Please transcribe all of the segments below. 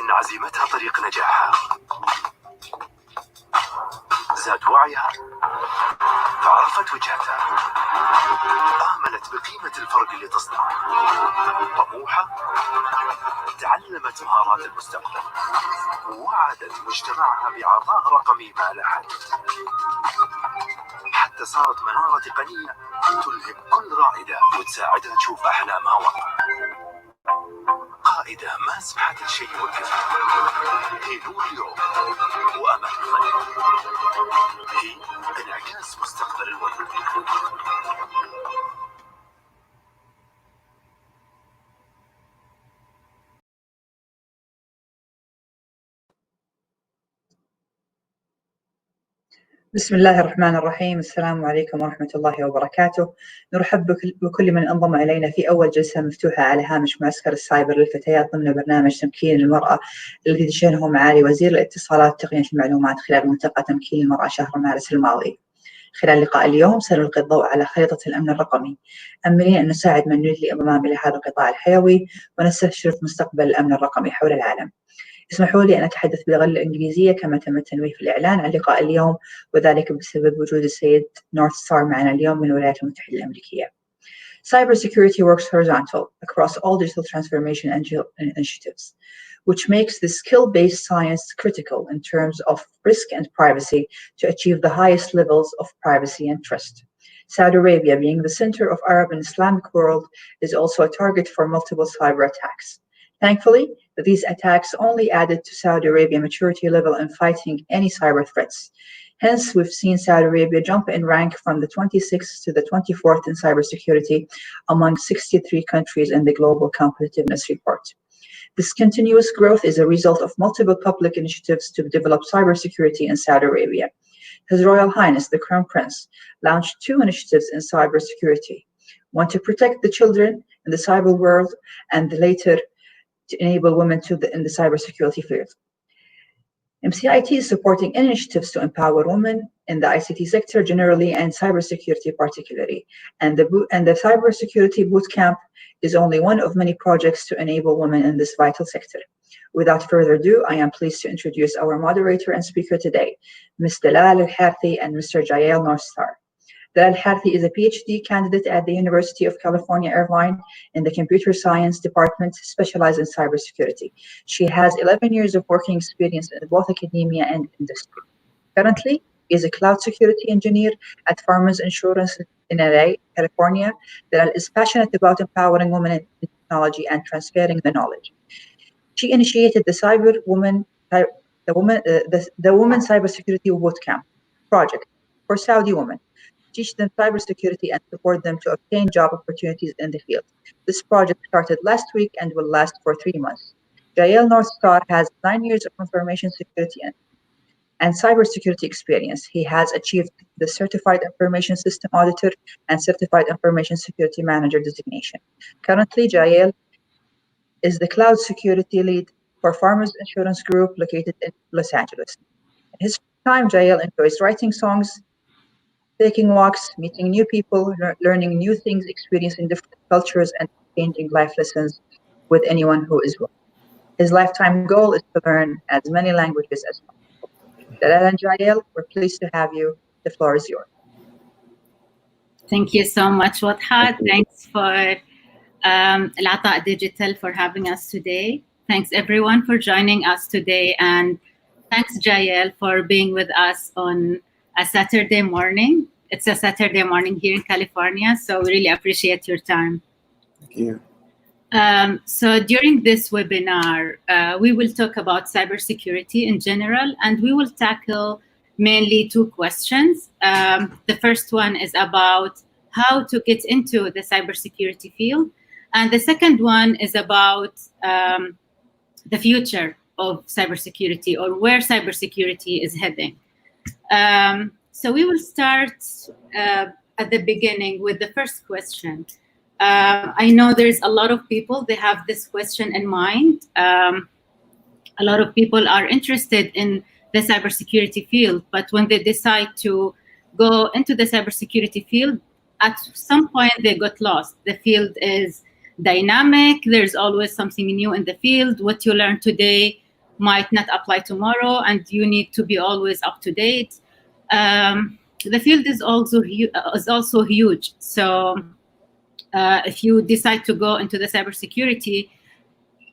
إن عزيمتها طريق نجاحها. زاد وعيها فعرفت وجهتها، آمنت بقيمة الفرق اللي تصنعه. طموحة تعلمت مهارات المستقبل، ووعدت مجتمعها بعطاء رقمي ما لا حد، حتى صارت منارة تقنية تلهم كل رائدة وتساعدها تشوف أحلامها واقع. قائدة ما سمحت لشيء يوقفها، هي نور اليوم وأمل الغد، هي انعكاس مستقبل الوطن. بسم الله الرحمن الرحيم. السلام عليكم ورحمة الله وبركاته. نرحب بكل من انضم إلينا في أول جلسة مفتوحة على هامش معسكر السايبر للفتيات ضمن برنامج تمكين المرأة الذي دشنه معالي وزير الاتصالات وتقنية المعلومات خلال ملتقى تمكين المرأة شهر مارس الماضي. خلال لقاء اليوم سنلقي الضوء على خريطة الأمن الرقمي، أملين أن نساعد من يريد الانضمام إلى هذا القطاع الحيوي ونستشرف مستقبل الأمن الرقمي حول العالم. اسمحوا لي أن أتحدث باللغة الإنجليزية كما تم التنويه في الإعلان عن لقاء اليوم، وذلك بسبب وجود السيد نورث ستار معنا اليوم من الولايات المتحدة الأمريكية. Cybersecurity works horizontal across all digital transformation initiatives, which makes the skill-based science critical in terms of risk and privacy to achieve the highest levels of privacy and trust. Saudi Arabia, being the center of Arab and Islamic world, is also a target for multiple cyber attacks. Thankfully, these attacks only added to Saudi Arabia maturity level in fighting any cyber threats. Hence, we've seen Saudi Arabia jump in rank from the 26th to the 24th in cybersecurity among 63 countries in the Global Competitiveness Report. This continuous growth is a result of multiple public initiatives to develop cybersecurity in Saudi Arabia. His Royal Highness, the Crown Prince, launched 2 initiatives in cybersecurity, one to protect the children in the cyber world, and the later to enable women in the cybersecurity field. MCIT is supporting initiatives to empower women in the ICT sector generally and cybersecurity particularly. And the cybersecurity bootcamp is only one of many projects to enable women in this vital sector. Without further ado, I am pleased to introduce our moderator and speaker today, Ms. Dalal Al-Harthi and Mr. Jael Northstar. Dalal Al-Harthi is a PhD candidate at the University of California, Irvine in the Computer Science Department, specialized in cybersecurity. She has 11 years of working experience in both academia and industry. Currently, he is a cloud security engineer at Farmers Insurance in LA, California. Dalal is passionate about empowering women in technology and transferring the knowledge. She initiated the Women Cybersecurity Bootcamp project for Saudi women, teach them cybersecurity and support them to obtain job opportunities in the field. This project started last week and will last for 3 months. Jael Northstar has 9 years of information security and cybersecurity experience. He has achieved the Certified Information System Auditor and Certified Information Security Manager designation. Currently, Jael is the cloud security lead for Farmers Insurance Group located in Los Angeles. In his time, Jael enjoys writing songs, taking walks, meeting new people, learning new things, experiencing different cultures, and changing life lessons with anyone who is willing. His lifetime goal is to learn as many languages as possible. Dalal and Jael, we're pleased to have you. The floor is yours. Thank you so much, Wadha. Thanks for العطاء Digital for having us today. Thanks everyone for joining us today, and thanks Jael for being with us on a Saturday morning. It's a Saturday morning here in California, so we really appreciate your time. Thank you. So during this webinar, we will talk about cybersecurity in general, and we will tackle mainly 2 questions. The first one is about how to get into the cybersecurity field, and the second one is about the future of cybersecurity, or where cybersecurity is heading. So we will start at the beginning with the first question. I know there's a lot of people, they have this question in mind. A lot of people are interested in the cybersecurity field, but when they decide to go into the cybersecurity field, at some point they got lost. The field is dynamic, there's always something new in the field. What you learn today might not apply tomorrow, and you need to be always up to date. The field is also huge. So if you decide to go into the cybersecurity,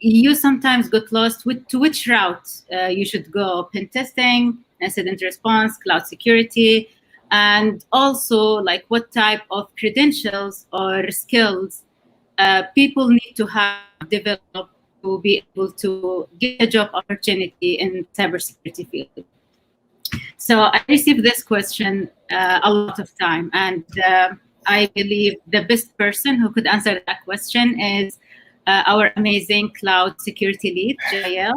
you sometimes get lost to which route you should go: pen testing, incident response, cloud security, and also like what type of credentials or skills people need to have developed to be able to get a job opportunity in cybersecurity field. So I received this question a lot of time, and I believe the best person who could answer that question is our amazing cloud security lead, Jael.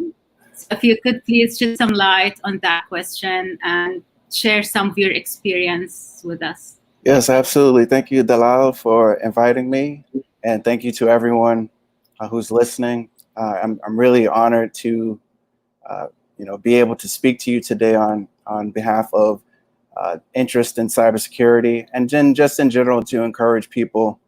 So if you could please shed some light on that question and share some of your experience with us. Yes, absolutely. Thank you, Dalal, for inviting me, and thank you to everyone who's listening. I'm really honored to be able to speak to you today on behalf of interest in cybersecurity, and then just in general to encourage people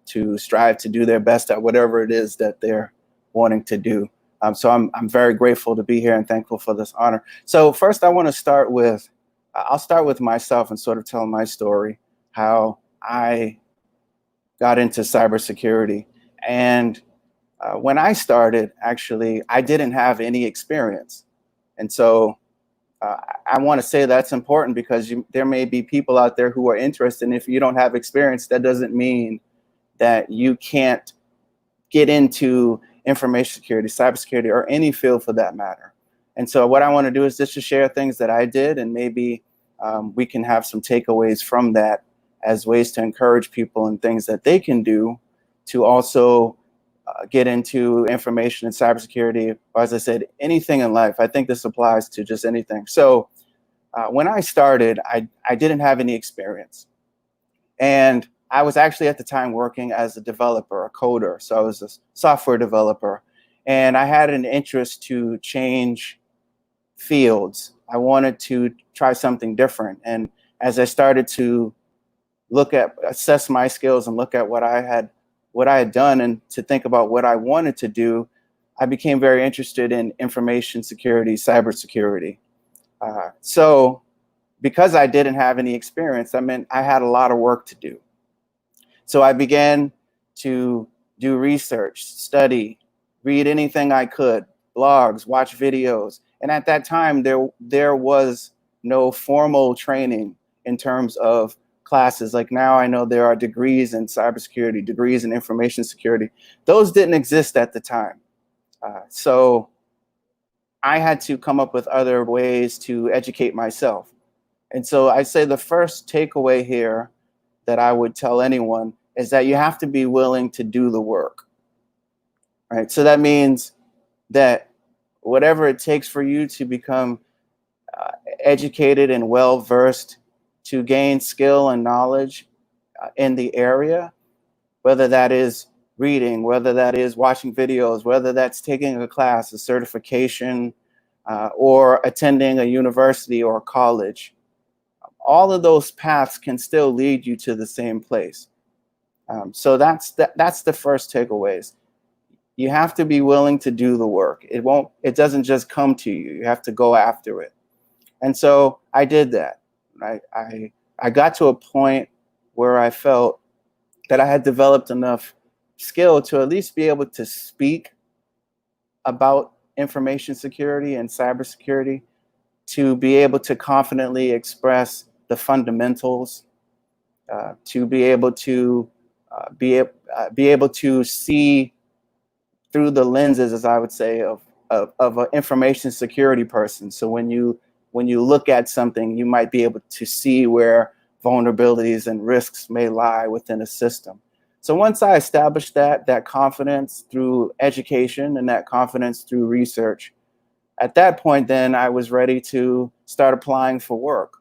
to strive to do their best at whatever it is that they're wanting to do. So I'm very grateful to be here and thankful for this honor. So first, I want to start with, I'll start with myself and sort of tell my story, how I got into cybersecurity. And when I started, actually, I didn't have any experience. And so I want to say that's important because there may be people out there who are interested. And if you don't have experience, that doesn't mean that you can't get into information security, cybersecurity, or any field for that matter. And so what I want to do is just to share things that I did, and maybe we can have some takeaways from that as ways to encourage people and things that they can do to also get into information and cybersecurity, or as I said, anything in life. I think this applies to just anything. So when I started, I didn't have any experience. And I was actually at the time working as a developer, a coder. So I was a software developer. And I had an interest to change fields. I wanted to try something different. And as I started to assess my skills and look at what I had done and to think about what I wanted to do, I became very interested in information security, cybersecurity. So because I didn't have any experience, I meant I had a lot of work to do. So I began to do research, study, read anything I could, blogs, watch videos. And at that time, there was no formal training in terms of classes. Like now I know there are degrees in cybersecurity, degrees in information security. Those didn't exist at the time. So I had to come up with other ways to educate myself. And so I'd say the first takeaway here that I would tell anyone is that you have to be willing to do the work, right? So that means that whatever it takes for you to become educated and well-versed, to gain skill and knowledge in the area, whether that is reading, whether that is watching videos, whether that's taking a class, a certification, or attending a university or college, all of those paths can still lead you to the same place. So that's the first takeaways. You have to be willing to do the work. It doesn't just come to you. You have to go after it. And so I did that. I got to a point where I felt that I had developed enough skill to at least be able to speak about information security and cybersecurity, to be able to confidently express the fundamentals, to be able to be able to see through the lenses, as I would say, of an information security person. So when you look at something, you might be able to see where vulnerabilities and risks may lie within a system. So once I established that confidence through education and that confidence through research, at that point, then I was ready to start applying for work.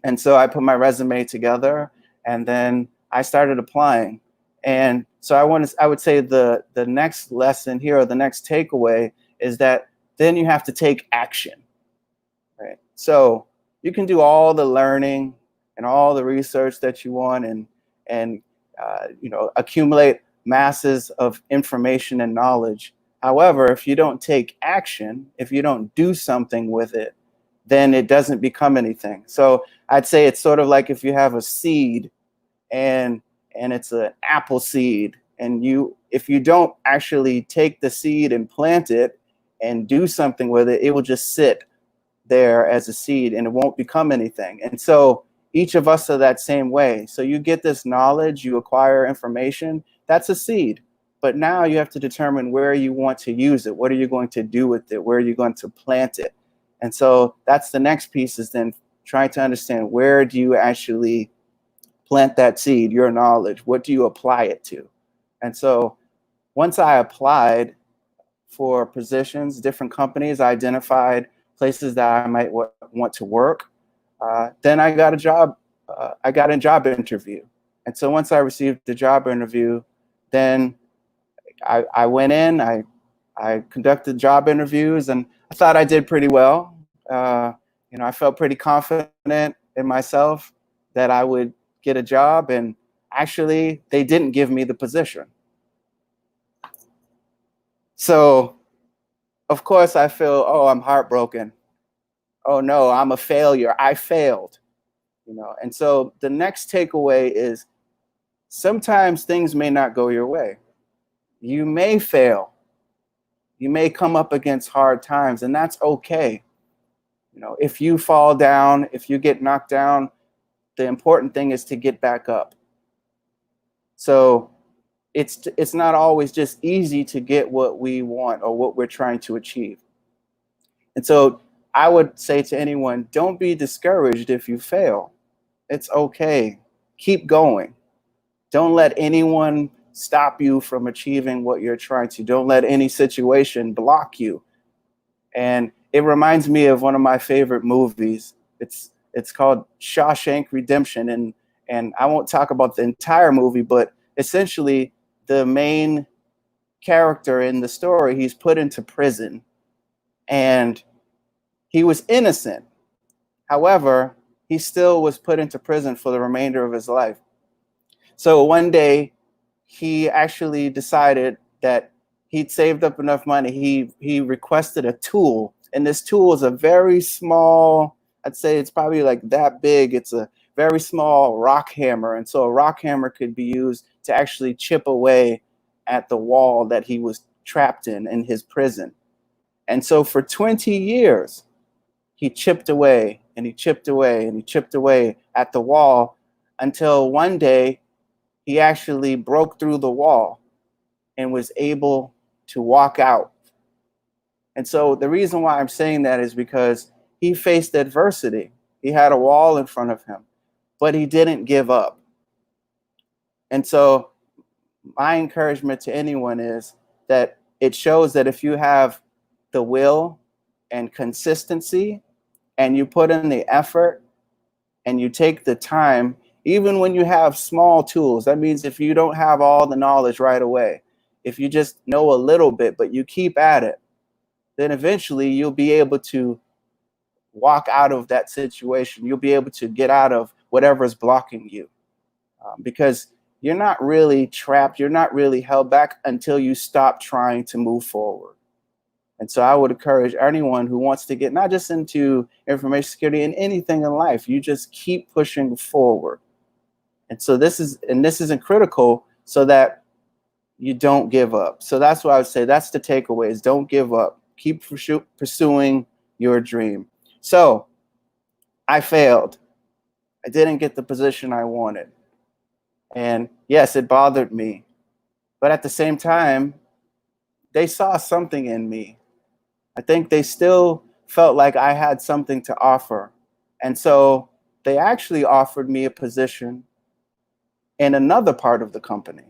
And so I put my resume together, and then I started applying. And so I would say the next lesson here, or the next takeaway, is that then you have to take action, right? So you can do all the learning and all the research that you want, and accumulate masses of information and knowledge. However, if you don't take action, if you don't do something with it, then it doesn't become anything. So I'd say it's sort of like if you have a seed and it's an apple seed, and if you don't actually take the seed and plant it and do something with it, it will just sit there as a seed and it won't become anything. And so each of us are that same way. So you get this knowledge, you acquire information, that's a seed. But now you have to determine where you want to use it. What are you going to do with it? Where are you going to plant it? And so that's the next piece, is then trying to understand, where do you actually plant that seed, your knowledge? What do you apply it to? And so once I applied for positions, different companies, I identified places that I might want to work. Then I got a job. I got a job interview. And so once I received the job interview, then I went in, I conducted job interviews, and I thought I did pretty well. I felt pretty confident in myself that I would get a job, and actually they didn't give me the position. So of course I feel, oh, I'm heartbroken. Oh no, I'm a failure. I failed. And so the next takeaway is, sometimes things may not go your way. You may fail. You may come up against hard times, and that's okay. If you fall down, if you get knocked down, the important thing is to get back up. So it's not always just easy to get what we want or what we're trying to achieve. And so I would say to anyone, don't be discouraged if you fail. It's okay. Keep going. Don't let anyone stop you from achieving what you're trying to. Don't let any situation block you. And it reminds me of one of my favorite movies. It's called Shawshank Redemption. And I won't talk about the entire movie, but essentially the main character in the story, he's put into prison and he was innocent. However, he still was put into prison for the remainder of his life. So one day he actually decided that he'd saved up enough money. He requested a tool, and this tool is a very small, I'd say it's probably like that big. It's a very small rock hammer. And so a rock hammer could be used to actually chip away at the wall that he was trapped in his prison. And so for 20 years, he chipped away and he chipped away and he chipped away at the wall until one day he actually broke through the wall and was able to walk out. And so the reason why I'm saying that is because he faced adversity. He had a wall in front of him, but he didn't give up. And so my encouragement to anyone is that it shows that if you have the will and consistency and you put in the effort and you take the time, even when you have small tools, that means if you don't have all the knowledge right away, if you just know a little bit, but you keep at it, then eventually you'll be able to walk out of that situation. You'll be able to get out of whatever is blocking you, because you're not really trapped. You're not really held back until you stop trying to move forward. And so I would encourage anyone who wants to get not just into information security and anything in life, you just keep pushing forward. And so this isn't critical so that you don't give up. So that's what I would say. That's the takeaway, is don't give up. Keep pursuing your dream. So I failed. I didn't get the position I wanted. And yes, it bothered me. But at the same time, they saw something in me. I think they still felt like I had something to offer. And so they actually offered me a position in another part of the company.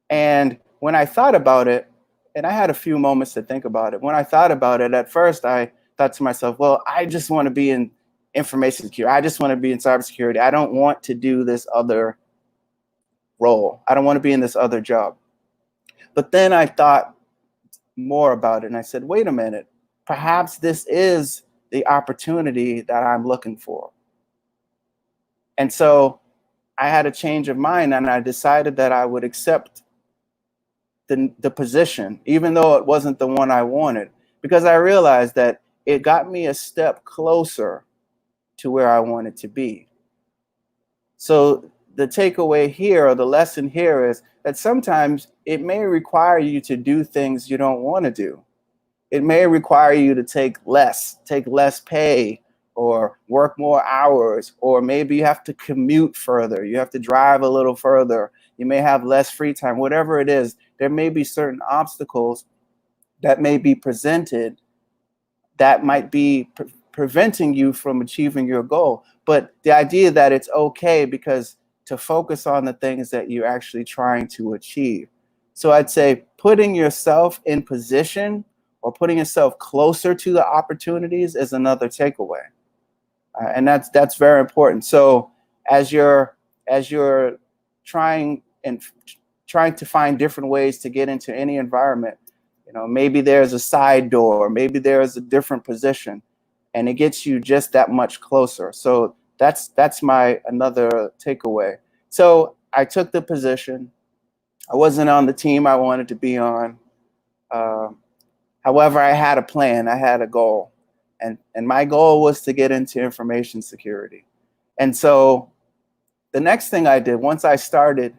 And when I thought about it, and I had a few moments to think about it. When I thought about it, at first I thought to myself, well, I just want to be in information security. I just want to be in cybersecurity. I don't want to do this other role. I don't want to be in this other job. But then I thought more about it and I said, wait a minute, perhaps this is the opportunity that I'm looking for. And so I had a change of mind and I decided that I would accept the position, even though it wasn't the one I wanted, because I realized that it got me a step closer to where I wanted to be. So the takeaway here, or the lesson here, is that sometimes it may require you to do things you don't want to do. It may require you to take less pay, or work more hours, or maybe you have to commute further. You have to drive a little further. You may have less free time. Whatever it is, there may be certain obstacles that may be presented that might be preventing you from achieving your goal. But the idea that it's okay because to focus on the things that you're actually trying to achieve. So I'd say putting yourself in position or putting yourself closer to the opportunities is another takeaway. And that's very important. So as you're trying to find different ways to get into any environment, you know, maybe there's a side door, maybe there's a different position, and it gets you just that much closer. So that's my another takeaway. So I took the position. I wasn't on the team I wanted to be on. However, I had a plan. I had a goal. And my goal was to get into information security. And so the next thing I did once I started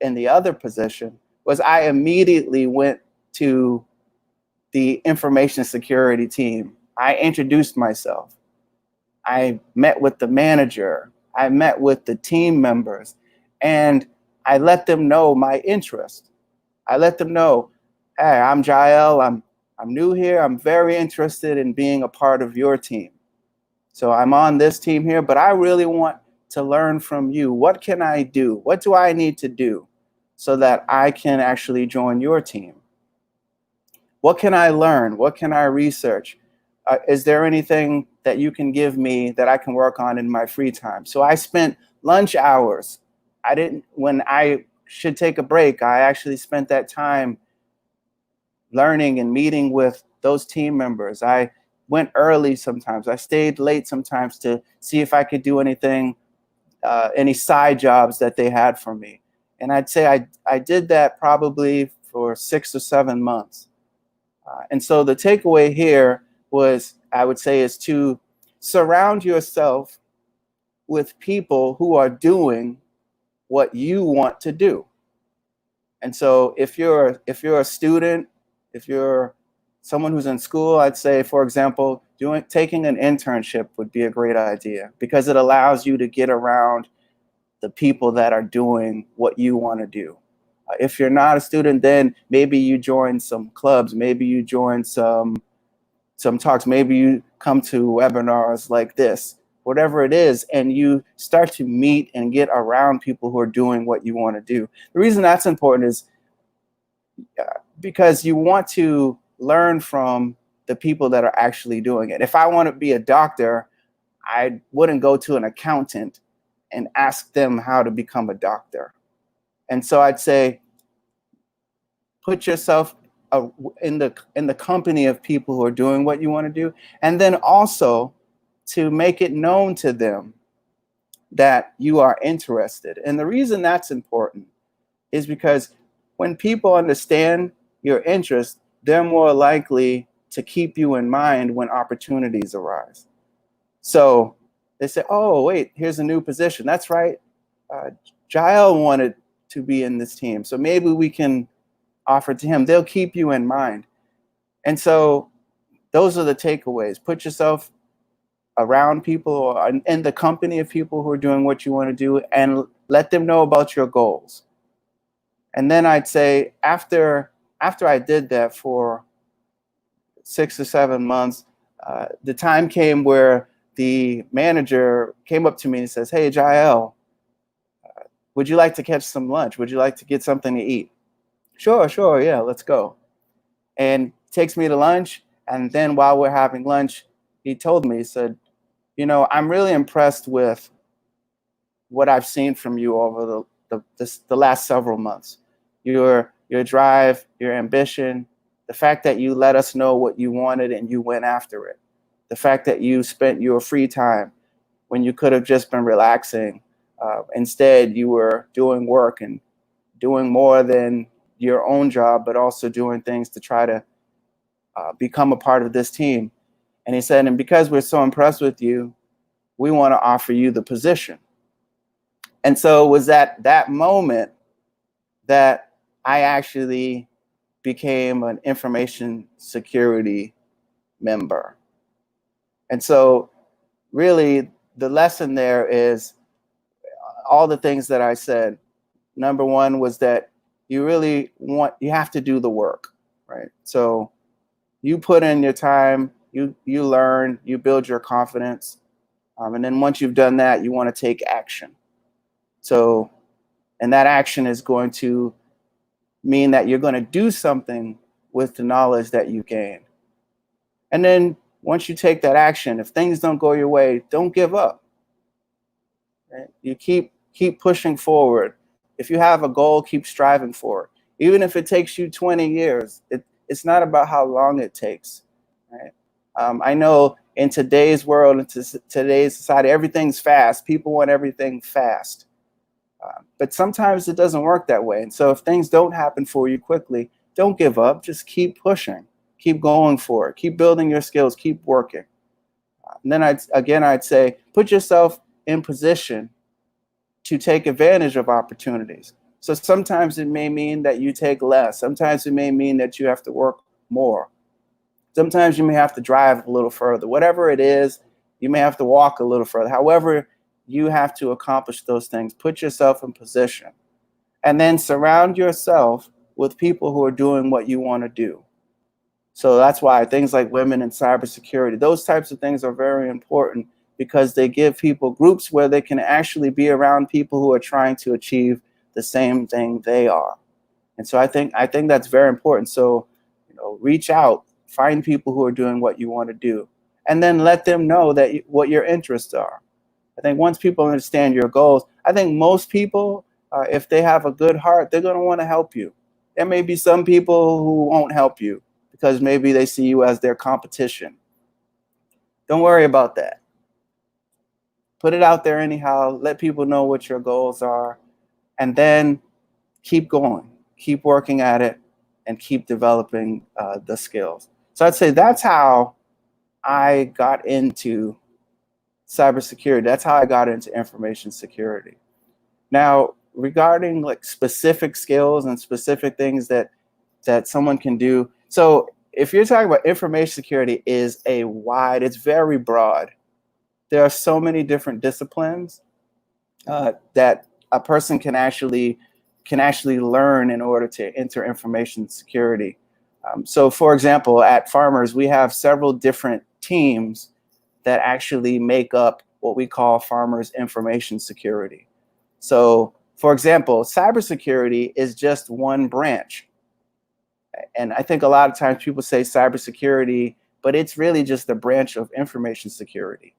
in the other position was I immediately went to the information security team. I introduced myself. I met with the manager. I met with the team members, and I let them know my interest. I let them know, hey, I'm Jael. I'm new here. I'm very interested in being a part of your team. So I'm on this team here, but I really want to learn from you. What can I do? What do I need to do so that I can actually join your team? What can I learn? What can I research? Is there anything that you can give me that I can work on in my free time? So I spent lunch hours. When I should take a break, I actually spent that time learning and meeting with those team members. I went early sometimes. I stayed late sometimes to see if I could do anything, any side jobs that they had for me. And I'd say I did that probably for 6 or 7 months. And so the takeaway here was, I would say, is to surround yourself with people who are doing what you want to do. And so if you're a student, if you're someone who's in school, I'd say, for example, taking an internship would be a great idea, because it allows you to get around the people that are doing what you want to do. If you're not a student, then maybe you join some clubs, maybe you join some talks, maybe you come to webinars like this, whatever it is, and you start to meet and get around people who are doing what you want to do. The reason that's important is because you want to learn from the people that are actually doing it. If I want to be a doctor, I wouldn't go to an accountant and ask them how to become a doctor. And so I'd say, put yourself in the company of people who are doing what you want to do, and then also to make it known to them that you are interested. And the reason that's important is because when people understand your interest, they're more likely to keep you in mind when opportunities arise. So they say, oh, wait, here's a new position. That's right. Jael wanted to be in this team, so maybe we can offer it to him. They'll keep you in mind. And so those are the takeaways. Put yourself around people or in the company of people who are doing what you want to do, and let them know about your goals. And then I'd say after I did that for 6 or 7 months, the time came where the manager came up to me and says, hey, Jael, would you like to catch some lunch? Would you like to get something to eat? Sure, yeah, let's go. And takes me to lunch. And then while we're having lunch, he told me, he said, you know, I'm really impressed with what I've seen from you over the last several months. Your drive, your ambition, the fact that you let us know what you wanted and you went after it. The fact that you spent your free time when you could have just been relaxing. Instead, you were doing work and doing more than your own job, but also doing things to try to become a part of this team. And he said, and because we're so impressed with you, we want to offer you the position. And so it was at that moment that I actually became an information security member. And so really the lesson there is all the things that I said. Number one was that you have to do the work, right? So you put in your time, you learn, you build your confidence. And then once you've done that, you want to take action. So, and that action is going to mean that you're going to do something with the knowledge that you gain. And then once you take that action, if things don't go your way, don't give up. Right? You keep pushing forward. If you have a goal, keep striving for it. Even if it takes you 20 years, it's not about how long it takes. Right? I know in today's world, in today's society, everything's fast. People want everything fast. But sometimes it doesn't work that way. And so if things don't happen for you quickly, don't give up. Just keep pushing. Keep going for it. Keep building your skills. Keep working. And then I'd say, put yourself in position to take advantage of opportunities. So sometimes it may mean that you take less. Sometimes it may mean that you have to work more. Sometimes you may have to drive a little further. Whatever it is, you may have to walk a little further. However, you have to accomplish those things. Put yourself in position. And then surround yourself with people who are doing what you want to do. So that's why things like women in cybersecurity, those types of things are very important, because they give people groups where they can actually be around people who are trying to achieve the same thing they are. And so I think that's very important. So, reach out, find people who are doing what you want to do, and then let them know that what your interests are. I think once people understand your goals, I think most people, if they have a good heart, they're going to want to help you. There may be some people who won't help you because maybe they see you as their competition. Don't worry about that. Put it out there anyhow. Let people know what your goals are, and then keep going, keep working at it, and keep developing the skills. So I'd say that's how I got into cybersecurity. That's how I got into information security. Now, regarding like specific skills and specific things that someone can do. So if you're talking about information security, it's very broad. There are so many different disciplines that a person can actually learn in order to enter information security. So for example, at Farmers, we have several different teams that actually make up what we call Farmers Information Security. So for example, cybersecurity is just one branch. And I think a lot of times people say cybersecurity, but it's really just a branch of information security.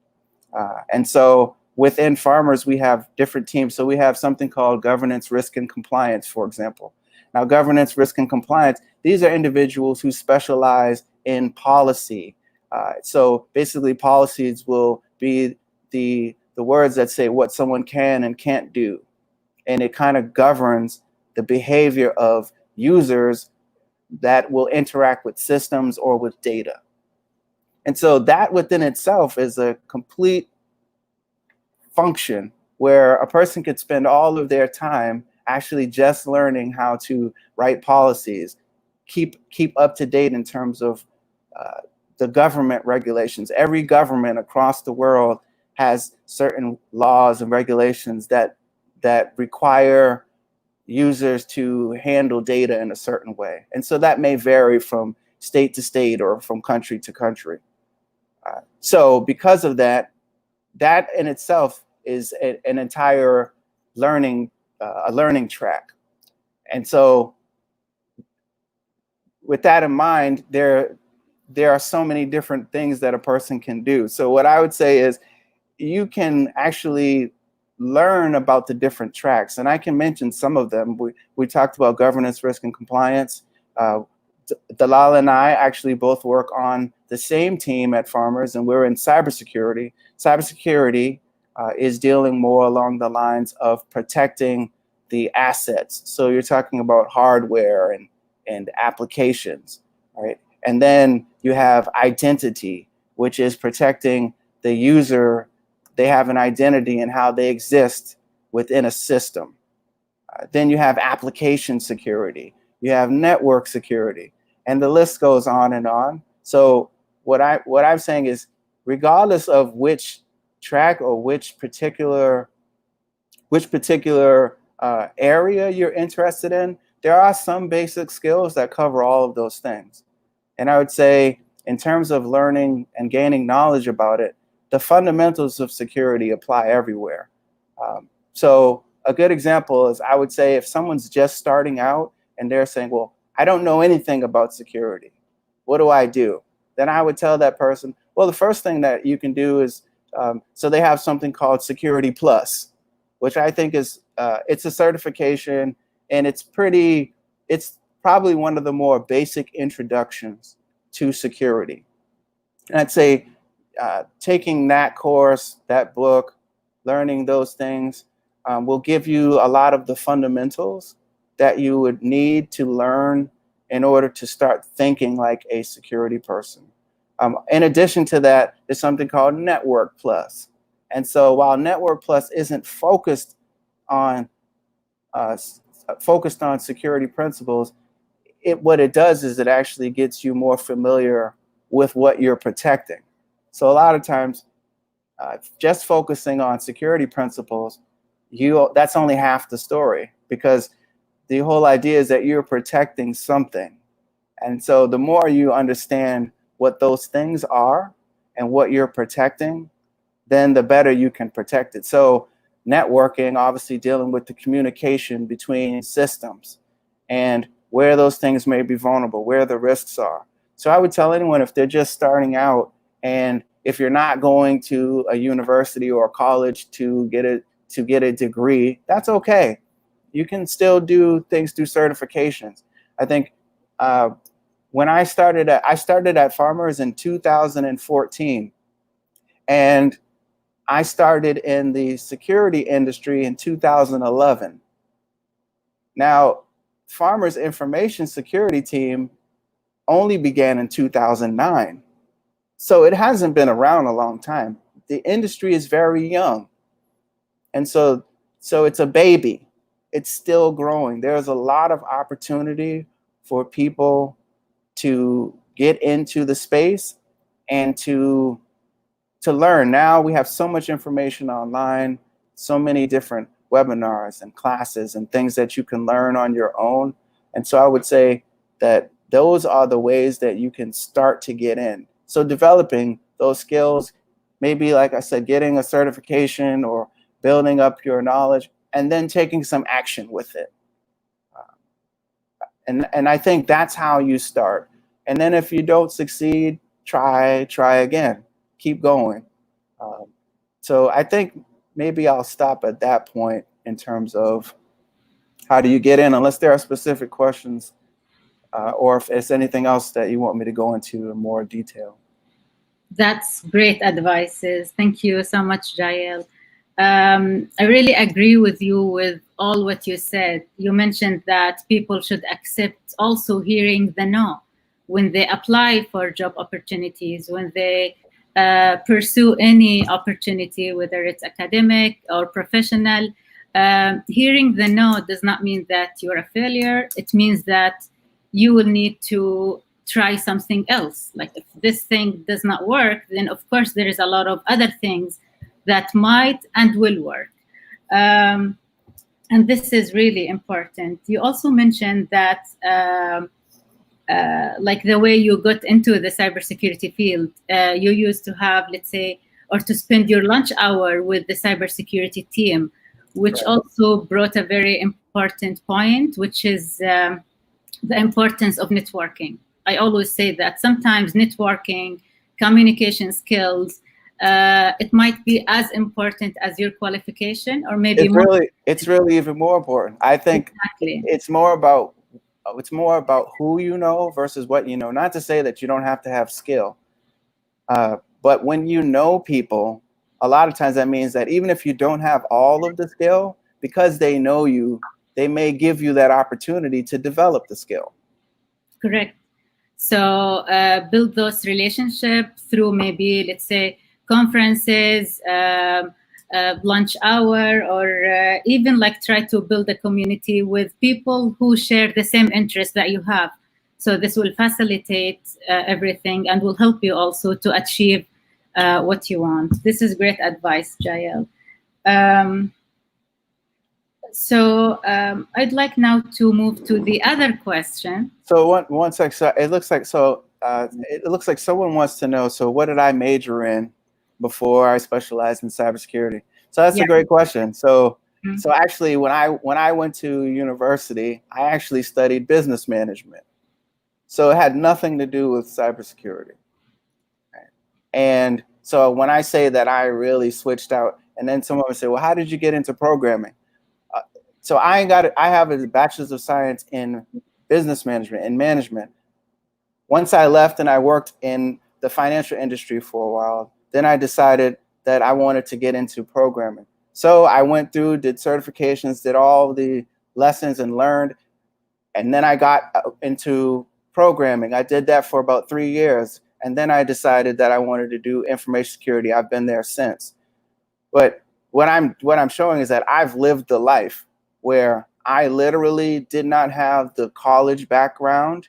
And so within Farmers, we have different teams. So we have something called governance, risk, and compliance, for example. Now, governance, risk, and compliance, these are individuals who specialize in policy. So basically, policies will be the words that say what someone can and can't do. And it kind of governs the behavior of users that will interact with systems or with data. And so that within itself is a complete function where a person could spend all of their time actually just learning how to write policies, keep up to date in terms of the government regulations. Every government across the world has certain laws and regulations that require users to handle data in a certain way. And so that may vary from state to state or from country to country. So because of that in itself is an entire learning track. And so with that in mind, there are so many different things that a person can do. So what I would say is you can actually learn about the different tracks. And I can mention some of them. We talked about governance, risk, and compliance. Dalal and I actually both work on the same team at Farmers, and we're in cybersecurity. Cybersecurity is dealing more along the lines of protecting the assets. So you're talking about hardware and applications, right? And then you have identity, which is protecting the user. They have an identity in how they exist within a system. Then you have application security. You have network security, and the list goes on and on. So what I'm saying is, regardless of which track or which particular area you're interested in, there are some basic skills that cover all of those things. And I would say, in terms of learning and gaining knowledge about it, the fundamentals of security apply everywhere. So a good example is, I would say, if someone's just starting out and they're saying, well, I don't know anything about security, what do I do? Then I would tell that person, well, the first thing that you can do is, so they have something called Security Plus, which I think is, it's a certification, and it's probably one of the more basic introductions to security. And I'd say taking that course, that book, learning those things will give you a lot of the fundamentals that you would need to learn in order to start thinking like a security person. In addition to that, there's something called Network Plus. And so while Network Plus isn't focused on security principles, what it does is it actually gets you more familiar with what you're protecting. So a lot of times, just focusing on security principles, that's only half the story, because the whole idea is that you're protecting something. And so the more you understand what those things are and what you're protecting, then the better you can protect it. So networking, obviously dealing with the communication between systems and where those things may be vulnerable, where the risks are. So I would tell anyone, if they're just starting out, and if you're not going to a university or a college to get a degree, that's okay. You can still do things through certifications. I think when I started at Farmers in 2014, and I started in the security industry in 2011. Now, Farmers Information Security Team only began in 2009. So it hasn't been around a long time. The industry is very young. And so it's a baby. It's still growing. There's a lot of opportunity for people to get into the space and to learn. Now we have so much information online, so many different webinars and classes and things that you can learn on your own. And so I would say that those are the ways that you can start to get in. So developing those skills, maybe, like I said, getting a certification or building up your knowledge, and then taking some action with it. And I think that's how you start. And then if you don't succeed, try again, keep going. So I think maybe I'll stop at that point in terms of how do you get in, unless there are specific questions or if there's anything else that you want me to go into in more detail. That's great advices. Thank you so much, Jael. I really agree with you with all what you said. You mentioned that people should accept also hearing the no when they apply for job opportunities, when they pursue any opportunity, whether it's academic or professional. Hearing the no does not mean that you're a failure. It means that you will need to try something else. Like, if this thing does not work, then of course there is a lot of other things that might and will work. And this is really important. You also mentioned that like the way you got into the cybersecurity field, you used to have, let's say, or to spend your lunch hour with the cybersecurity team, which also brought a very important point, which is the importance of networking. I always say that sometimes networking, communication skills, it might be as important as your qualification, or maybe it's really even more important. I think it's more about who you know versus what you know. Not to say that you don't have to have skill, but when you know people, a lot of times that means that even if you don't have all of the skill, because they know you, they may give you that opportunity to develop the skill. Correct. So build those relationships through maybe, let's say, conferences, lunch hour, or even like try to build a community with people who share the same interests that you have. So this will facilitate everything and will help you also to achieve what you want. This is great advice, Jael. So I'd like now to move to the other question. So one sec. So it looks like someone wants to know. So what did I major in before I specialized in cybersecurity? So that's a great question. So so actually, when I went to university, I actually studied business management. So it had nothing to do with cybersecurity. Right? And so when I say that I really switched out, and then someone would say, well, how did you get into programming? So I have a bachelor's of science in business management and management. Once I left and I worked in the financial industry for a while, then I decided that I wanted to get into programming. So I went through, did certifications, did all the lessons and learned, and then I got into programming. I did that for about 3 years, and then I decided that I wanted to do information security. I've been there since. But what I'm showing is that I've lived the life where I literally did not have the college background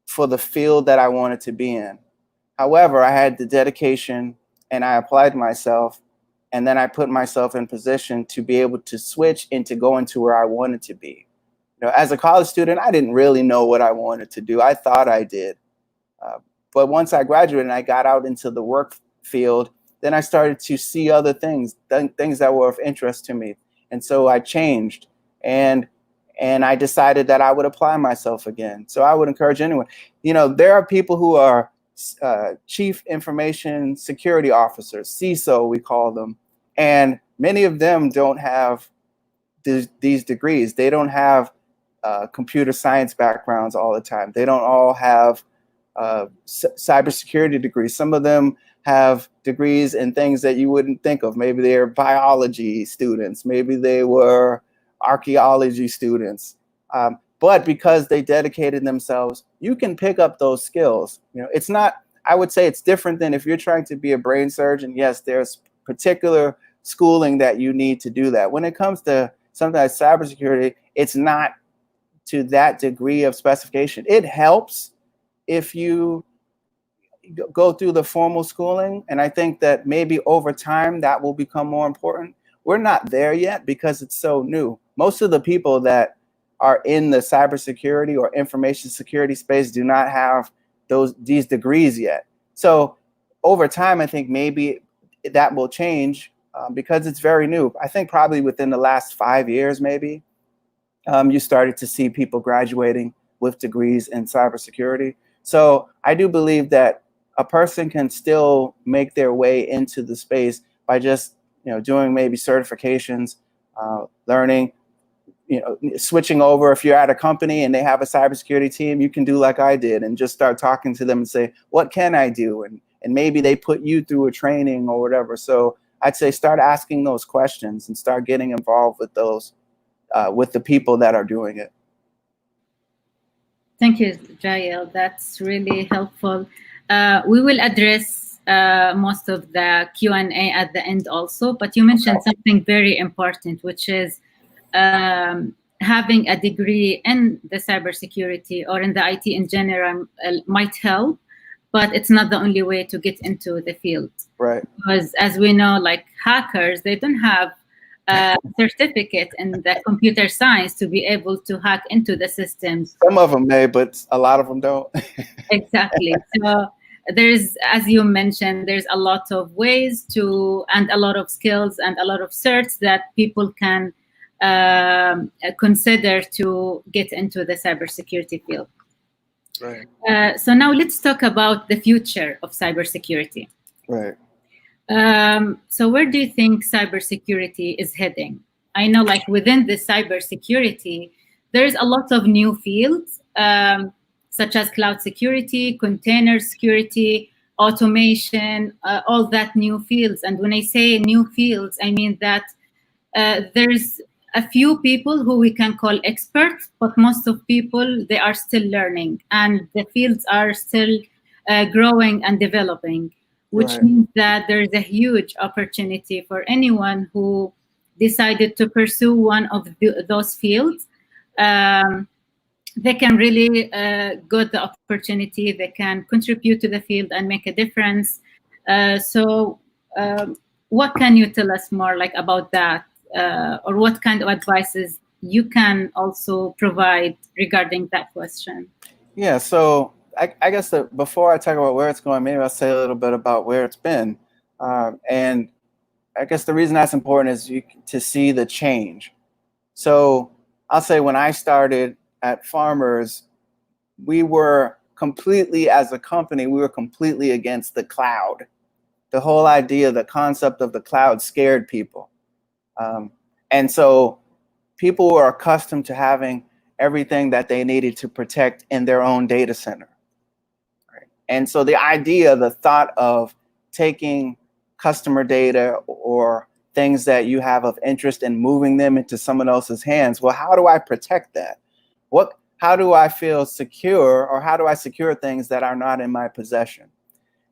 for the field that I wanted to be in. However, I had the dedication and I applied myself, and then I put myself in position to be able to switch into going to where I wanted to be. You know, as a college student, I didn't really know what I wanted to do. I thought I did. But once I graduated and I got out into the work field, then I started to see other things that were of interest to me. And so I changed, and I decided that I would apply myself again. So I would encourage anyone. You know, there are people who are chief information security officers, CISO, we call them, and many of them don't have these degrees. They don't have computer science backgrounds all the time. They don't all have cybersecurity degrees. Some of them have degrees in things that you wouldn't think of. Maybe they're biology students. Maybe they were archaeology students. But because they dedicated themselves, you can pick up those skills. You know, it's not, I would say it's different than if you're trying to be a brain surgeon. Yes, there's particular schooling that you need to do that. When it comes to something like cybersecurity, it's not to that degree of specification. It helps if you go through the formal schooling, and I think that maybe over time that will become more important. We're not there yet because it's so new. Most of the people that are in the cybersecurity or information security space do not have these degrees yet. So over time, I think maybe that will change because it's very new. I think probably within the last 5 years, maybe you started to see people graduating with degrees in cybersecurity. So I do believe that a person can still make their way into the space by just, you know, doing maybe certifications, learning, you know, switching over. If you're at a company and they have a cybersecurity team, you can do like I did and just start talking to them and say, what can I do? And maybe they put you through a training or whatever. So I'd say start asking those questions and start getting involved with those, with the people that are doing it. Thank you, Jael. That's really helpful. We will address most of the Q&A at the end also, but you mentioned something very important, which is having a degree in the cybersecurity or in the IT in general might help, but it's not the only way to get into the field. Right. Because as we know, like hackers, they don't have a certificate in the computer science to be able to hack into the systems. Some of them may, but a lot of them don't. Exactly. So there's, as you mentioned, there's a lot of ways to, and a lot of skills and a lot of certs that people can consider to get into the cybersecurity field. Right. So now let's talk about the future of cybersecurity. Right. So where do you think cybersecurity is heading? I know, like within the cybersecurity, there's a lot of new fields, such as cloud security, container security, automation, all that new fields. And when I say new fields, I mean that there's a few people who we can call experts, but most of people, they are still learning, and the fields are still growing and developing, which means that there is a huge opportunity for anyone who decided to pursue one of those fields. They can really get the opportunity, they can contribute to the field and make a difference. So what can you tell us more like about that? Or what kind of advices you can also provide regarding that question? Yeah, so I guess that before I talk about where it's going, maybe I'll say a little bit about where it's been. And I guess the reason that's important is to see the change. So I'll say when I started at Farmers, we were completely, as a company, we were completely against the cloud. The whole idea, the concept of the cloud scared people. And so people were accustomed to having everything that they needed to protect in their own data center. Right? And so the idea, the thought of taking customer data or things that you have of interest and moving them into someone else's hands, well, how do I protect that? How do I feel secure, or how do I secure things that are not in my possession?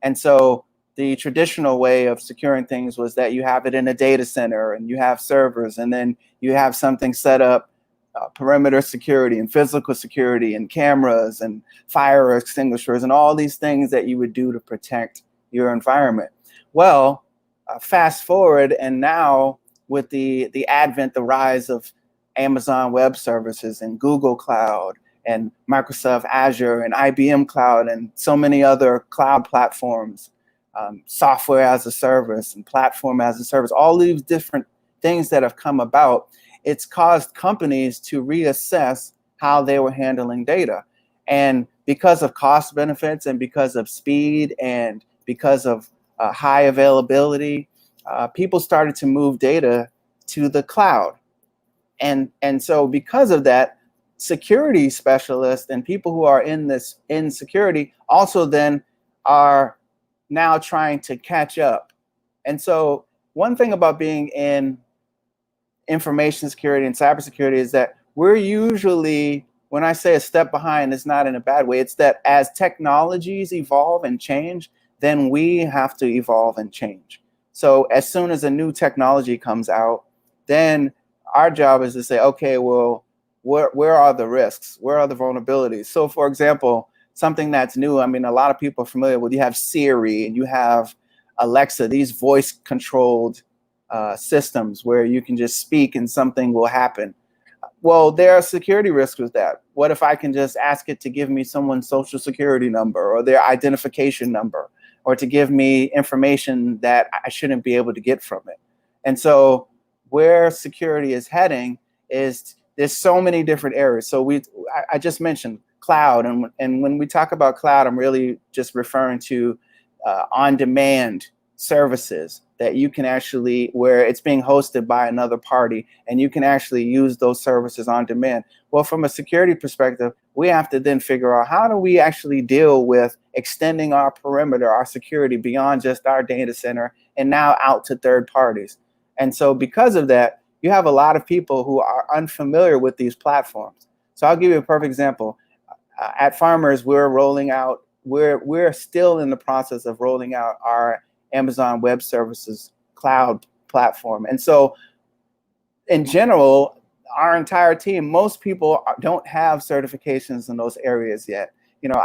And so the traditional way of securing things was that you have it in a data center and you have servers, and then you have something set up, perimeter security and physical security and cameras and fire extinguishers and all these things that you would do to protect your environment. Well, fast forward, and now with the advent, the rise of Amazon Web Services and Google Cloud and Microsoft Azure and IBM Cloud and so many other cloud platforms, software as a service and platform as a service, all these different things that have come about, it's caused companies to reassess how they were handling data. And because of cost benefits and because of speed and because of high availability, people started to move data to the cloud. And so because of that, security specialists and people who are in security also then are now trying to catch up. And so one thing about being in information security and cybersecurity is that we're usually, when I say a step behind, it's not in a bad way. It's that as technologies evolve and change, then we have to evolve and change. So as soon as a new technology comes out, then our job is to say, okay, well, where are the risks? Where are the vulnerabilities? So for example, something that's new, I mean, a lot of people are familiar with, you have Siri and you have Alexa, these voice controlled systems where you can just speak and something will happen. Well, there are security risks with that. What if I can just ask it to give me someone's social security number or their identification number, or to give me information that I shouldn't be able to get from it? And so where security is heading is there's so many different areas. So I just mentioned cloud, and when we talk about cloud, I'm really just referring to on-demand services that you can actually, where it's being hosted by another party and you can actually use those services on demand. Well, from a security perspective, we have to then figure out, how do we actually deal with extending our perimeter, our security beyond just our data center and now out to third parties? And so because of that, you have a lot of people who are unfamiliar with these platforms. So I'll give you a perfect example. At Farmers, we're rolling out, we're still in the process of rolling out our Amazon Web Services cloud platform. And so in general, our entire team, most people don't have certifications in those areas yet. You know,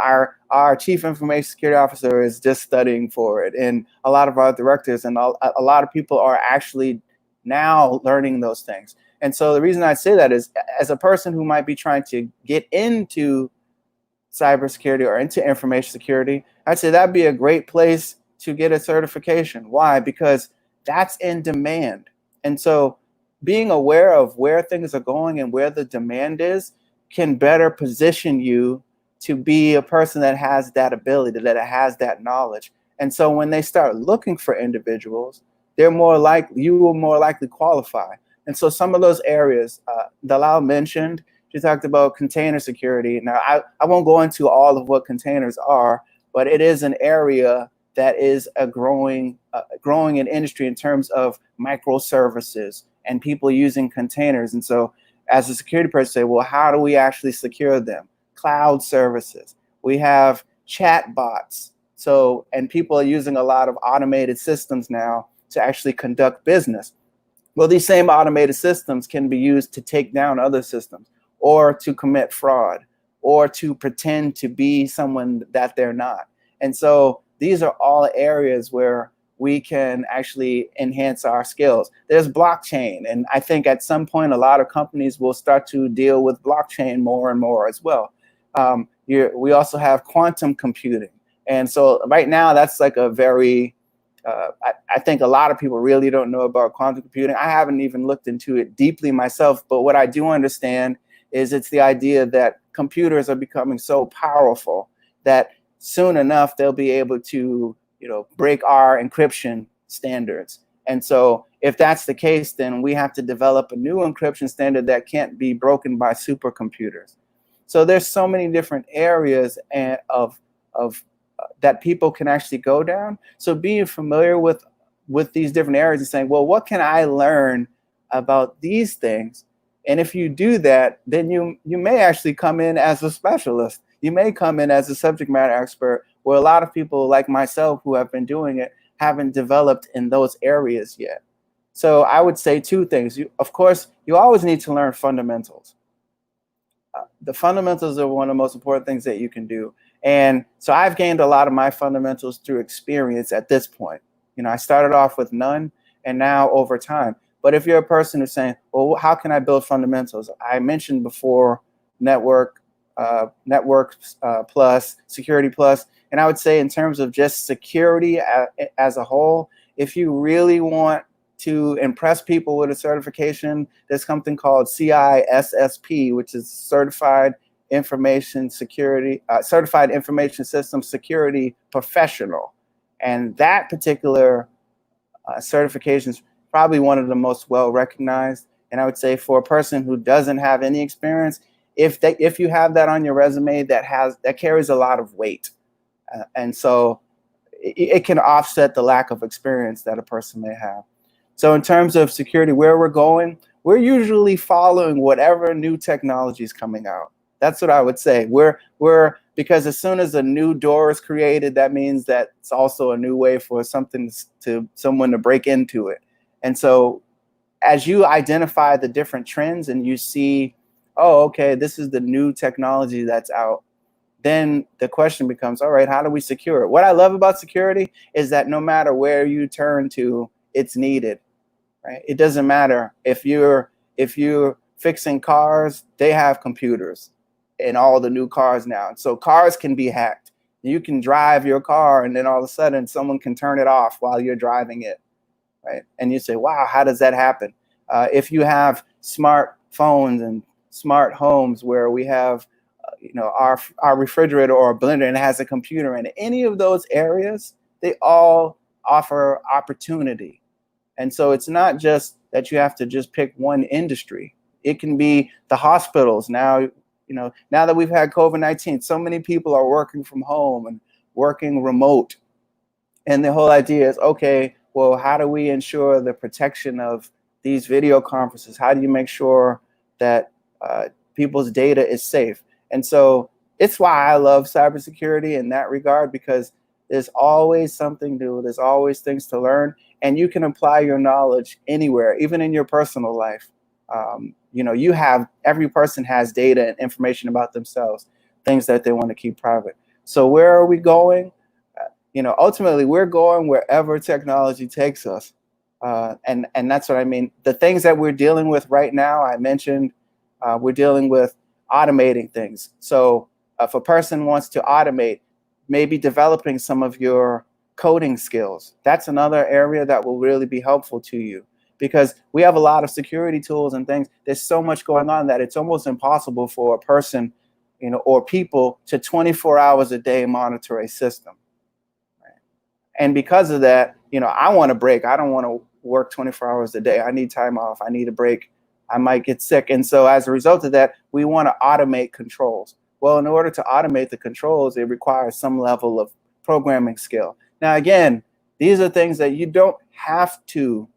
our chief information security officer is just studying for it, and a lot of our directors and a lot of people are actually now learning those things. And so the reason I say that is, as a person who might be trying to get into cybersecurity or into information security, I'd say that'd be a great place to get a certification. Why? Because that's in demand. And so being aware of where things are going and where the demand is can better position you to be a person that has that ability, that has that knowledge. And so when they start looking for individuals, you will more likely qualify. And so some of those areas, Dalal mentioned, she talked about container security. Now, I won't go into all of what containers are, but it is an area that is a growing in industry in terms of microservices and people using containers. And so as a security person, say, well, how do we actually secure them? Cloud services. We have chat bots. So, and people are using a lot of automated systems now to actually conduct business. Well, these same automated systems can be used to take down other systems, or to commit fraud, or to pretend to be someone that they're not. And so these are all areas where we can actually enhance our skills. There's blockchain, and I think at some point a lot of companies will start to deal with blockchain more and more as well. We also have quantum computing. And so right now that's like a very, I think a lot of people really don't know about quantum computing. I haven't even looked into it deeply myself, but what I do understand is it's the idea that computers are becoming so powerful that soon enough they'll be able to, break our encryption standards. And so if that's the case, then we have to develop a new encryption standard that can't be broken by supercomputers. So there's so many different areas of that people can actually go down. So being familiar with these different areas and saying, well, what can I learn about these things? And if you do that, then you may actually come in as a specialist. You may come in as a subject matter expert, where a lot of people like myself who have been doing it haven't developed in those areas yet. So I would say two things. Of course, you always need to learn fundamentals. The fundamentals are one of the most important things that you can do. And so I've gained a lot of my fundamentals through experience at this point. I started off with none, and now over time. But if you're a person who's saying, well, how can I build fundamentals? I mentioned before networks plus, security plus. And I would say in terms of just security as a whole, if you really want to impress people with a certification, there's something called Cissp, which is Certified Information System Security Professional. And that particular certification is probably one of the most well recognized. And I would say for a person who doesn't have any experience, if you have that on your resume, that carries a lot of weight. And so it can offset the lack of experience that a person may have. So in terms of security, where we're going, we're usually following whatever new technology is coming out. That's what I would say. Because as soon as a new door is created, that means that it's also a new way for someone to break into it. And so as you identify the different trends and you see, oh, okay, this is the new technology that's out, then the question becomes, all right, how do we secure it? What I love about security is that no matter where you turn to, it's needed, right? It doesn't matter if you're fixing cars, they have computers in all the new cars now. So cars can be hacked. You can drive your car and then all of a sudden someone can turn it off while you're driving it, right? And you say, wow, how does that happen? If you have smartphones and smart homes where we have our refrigerator or a blender and it has a computer in it, any of those areas, they all offer opportunity. And so it's not just that you have to just pick one industry. It can be the hospitals. Now that we've had COVID-19, so many people are working from home and working remote. And the whole idea is, okay, well, how do we ensure the protection of these video conferences? How do you make sure that people's data is safe? And so it's why I love cybersecurity in that regard, because there's always something new. There's always things to learn, and you can apply your knowledge anywhere, even in your personal life. Every person has data and information about themselves, things that they want to keep private. So where are we going? Ultimately, we're going wherever technology takes us. And that's what I mean. The things that we're dealing with right now, I mentioned, we're dealing with automating things. So if a person wants to automate, maybe developing some of your coding skills, that's another area that will really be helpful to you, because we have a lot of security tools and things. There's so much going on that it's almost impossible for a person, or people to 24 hours a day monitor a system. Right? And because of that, I want a break. I don't want to work 24 hours a day. I need time off. I need a break. I might get sick. And so as a result of that, we want to automate controls. Well, in order to automate the controls, it requires some level of programming skill. Now, again, these are things that you don't have to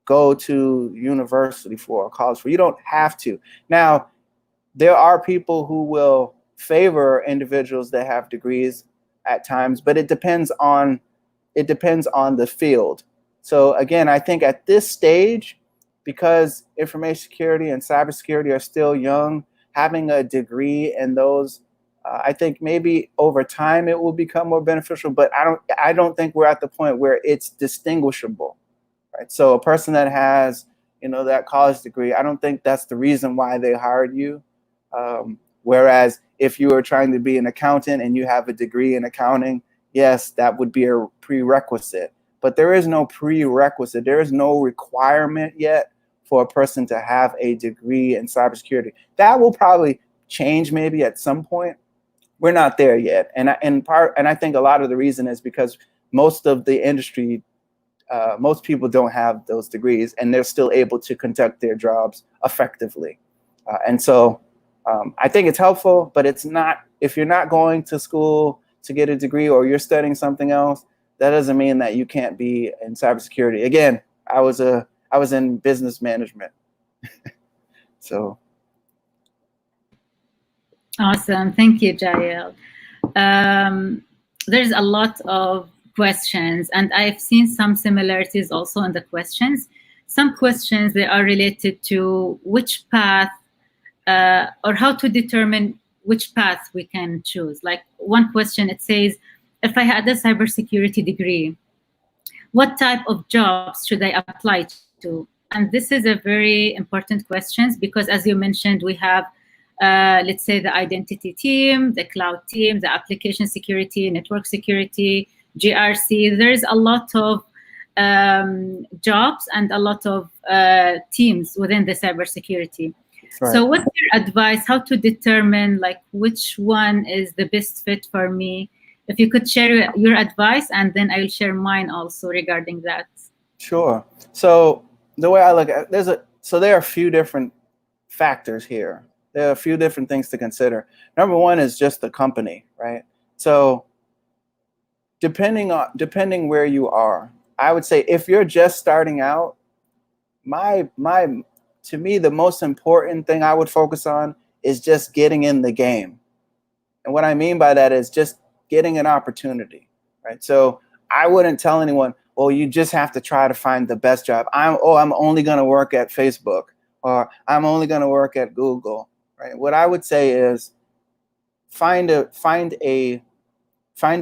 go to university for or college for. You don't have to. Now, there are people who will favor individuals that have degrees at times, but it depends on the field. So again, I think at this stage, because information security and cybersecurity are still young, having a degree in those, I think maybe over time it will become more beneficial, but I don't think we're at the point where it's distinguishable, right? So a person that has, that college degree, I don't think that's the reason why they hired you. Whereas if you are trying to be an accountant and you have a degree in accounting, yes, that would be a prerequisite. But there is no prerequisite. There is no requirement yet for a person to have a degree in cybersecurity. That will probably change maybe at some point. We're not there yet. And I think a lot of the reason is because most of the industry, most people don't have those degrees, and they're still able to conduct their jobs effectively. And so I think it's helpful, but it's not, if you're not going to school to get a degree or you're studying something else, that doesn't mean that you can't be in cybersecurity. Again, I was in business management. So. Awesome. Thank you, Jael. There's a lot of questions, and I've seen some similarities also in the questions. Some questions, they are related to which path or how to determine which path we can choose. Like one question, it says, if I had a cybersecurity degree, what type of jobs should I apply to? And this is a very important question because, as you mentioned, we have, let's say, the identity team, the cloud team, the application security, network security, GRC. There's a lot of jobs and a lot of teams within the cybersecurity. Right. So what's your advice, how to determine like which one is the best fit for me? If you could share your advice, and then I'll share mine also regarding that. Sure. So the way I look at it, there are a few different factors here. There are a few different things to consider. Number one is just the company, right? So depending where you are, I would say if you're just starting out, to me, the most important thing I would focus on is just getting in the game. And what I mean by that is just getting an opportunity, right? So I wouldn't tell anyone, well, you just have to try to find the best job. I'm only going to work at Facebook, or I'm only going to work at Google, right? What I would say is find a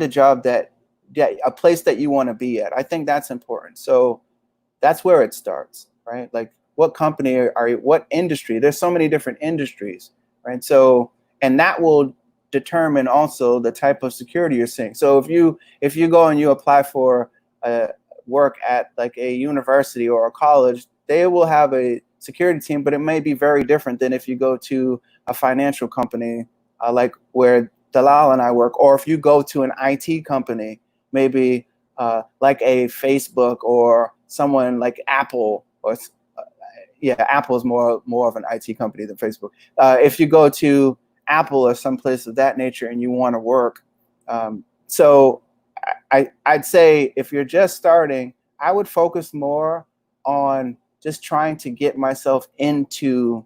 job a place that you want to be at. I think that's important. So that's where it starts, right? Like, what company are you, what industry? There's so many different industries, right? So, and that will determine also the type of security you're seeing. So if you go and you apply for work at like a university or a college, they will have a security team, but it may be very different than if you go to a financial company like where Dalal and I work, or if you go to an IT company, maybe like a Facebook or someone like Apple, or Apple is more of an IT company than Facebook. If you go to Apple or some place of that nature and you want to work, so I'd say if you're just starting, I would focus more on just trying to get myself into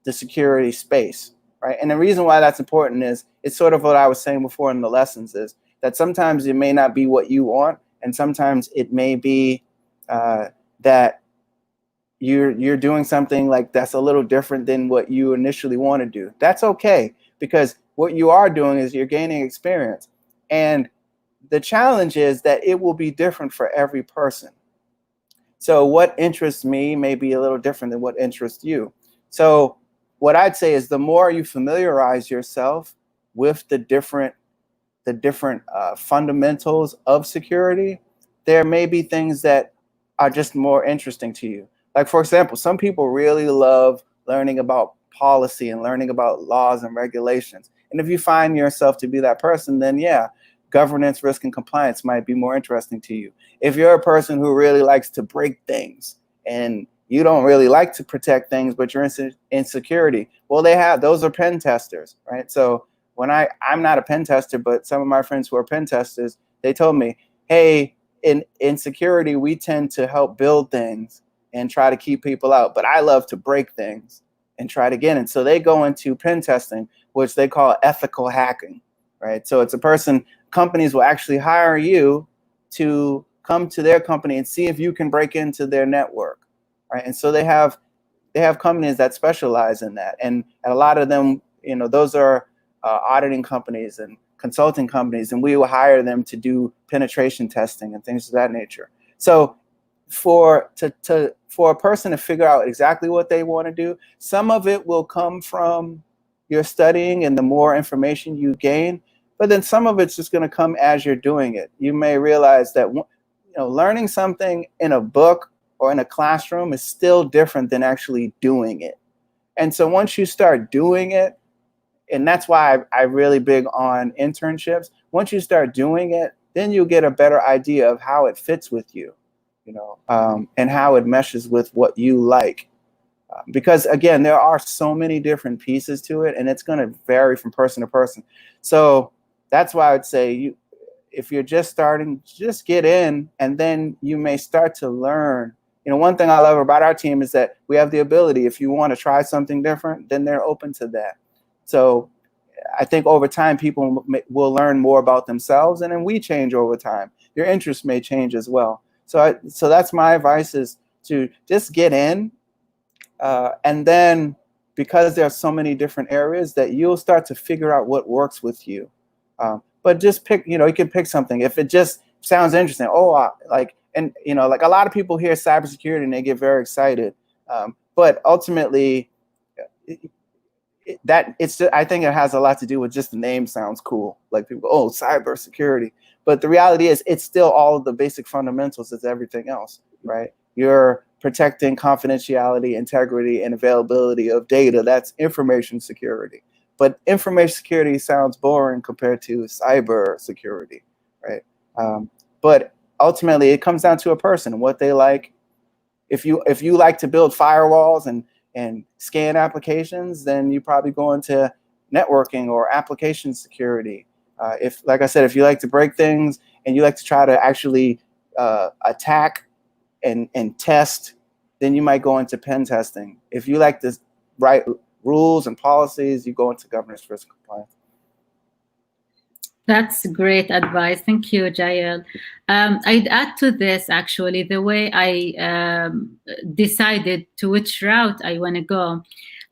the security space, right? And the reason why that's important is it's sort of what I was saying before in the lessons, is that sometimes it may not be what you want, and sometimes it may be that you're doing something like that's a little different than what you initially want to do. That's okay, because what you are doing is you're gaining experience. And the challenge is that it will be different for every person. So what interests me may be a little different than what interests you. So what I'd say is the more you familiarize yourself with the different fundamentals of security, there may be things that are just more interesting to you. Like, for example, some people really love learning about policy and learning about laws and regulations. And if you find yourself to be that person, then yeah, governance, risk, and compliance might be more interesting to you. If you're a person who really likes to break things and you don't really like to protect things, but you're in security, well, those are pen testers, right? So when I'm not a pen tester, but some of my friends who are pen testers, they told me, hey, in security, we tend to help build things. and try to keep people out, but I love to break things and try to get in. So they go into pen testing, which they call ethical hacking, right? So it's a person, companies will actually hire you to come to their company and see if you can break into their network, right? And so they have companies that specialize in that, and a lot of them, you know, those are auditing companies and consulting companies, and we will hire them to do penetration testing and things of that nature. So for a person to figure out exactly what they want to do, some of it will come from your studying and the more information you gain, but then some of it's just going to come as you're doing it. You may realize that, you know, learning something in a book or in a classroom is still different than actually doing it. And so once you start doing it, and that's why I'm really big on internships, once you start doing it, then you'll get a better idea of how it fits with you, you know, and how it meshes with what you like. Because again, there are so many different pieces to it, and it's going to vary from person to person. So that's why I would say, if you're just starting, just get in, and then you may start to learn. You know, one thing I love about our team is that we have the ability, if you want to try something different, then they're open to that. So I think over time, people will learn more about themselves, and then we change over time. Your interests may change as well. So that's my advice, is to just get in. And then, because there are so many different areas, that you'll start to figure out what works with you. But just pick, you know, you can pick something. If it just sounds interesting, and, you know, like a lot of people hear cybersecurity and they get very excited. But ultimately, I think it has a lot to do with just the name sounds cool. Like people, oh, cybersecurity. But the reality is, it's still all of the basic fundamentals as everything else, right? You're protecting confidentiality, integrity, and availability of data. That's information security. But information security sounds boring compared to cyber security, right? But ultimately, it comes down to a person, what they like. If you like to build firewalls and scan applications, then you probably go into networking or application security. Like I said, if you like to break things and you like to try to actually attack and test, then you might go into pen testing. If you like to write rules and policies, you go into governance, risk, compliance. That's great advice. Thank you, Jael. I'd add to this, actually, the way I decided to which route I want to go.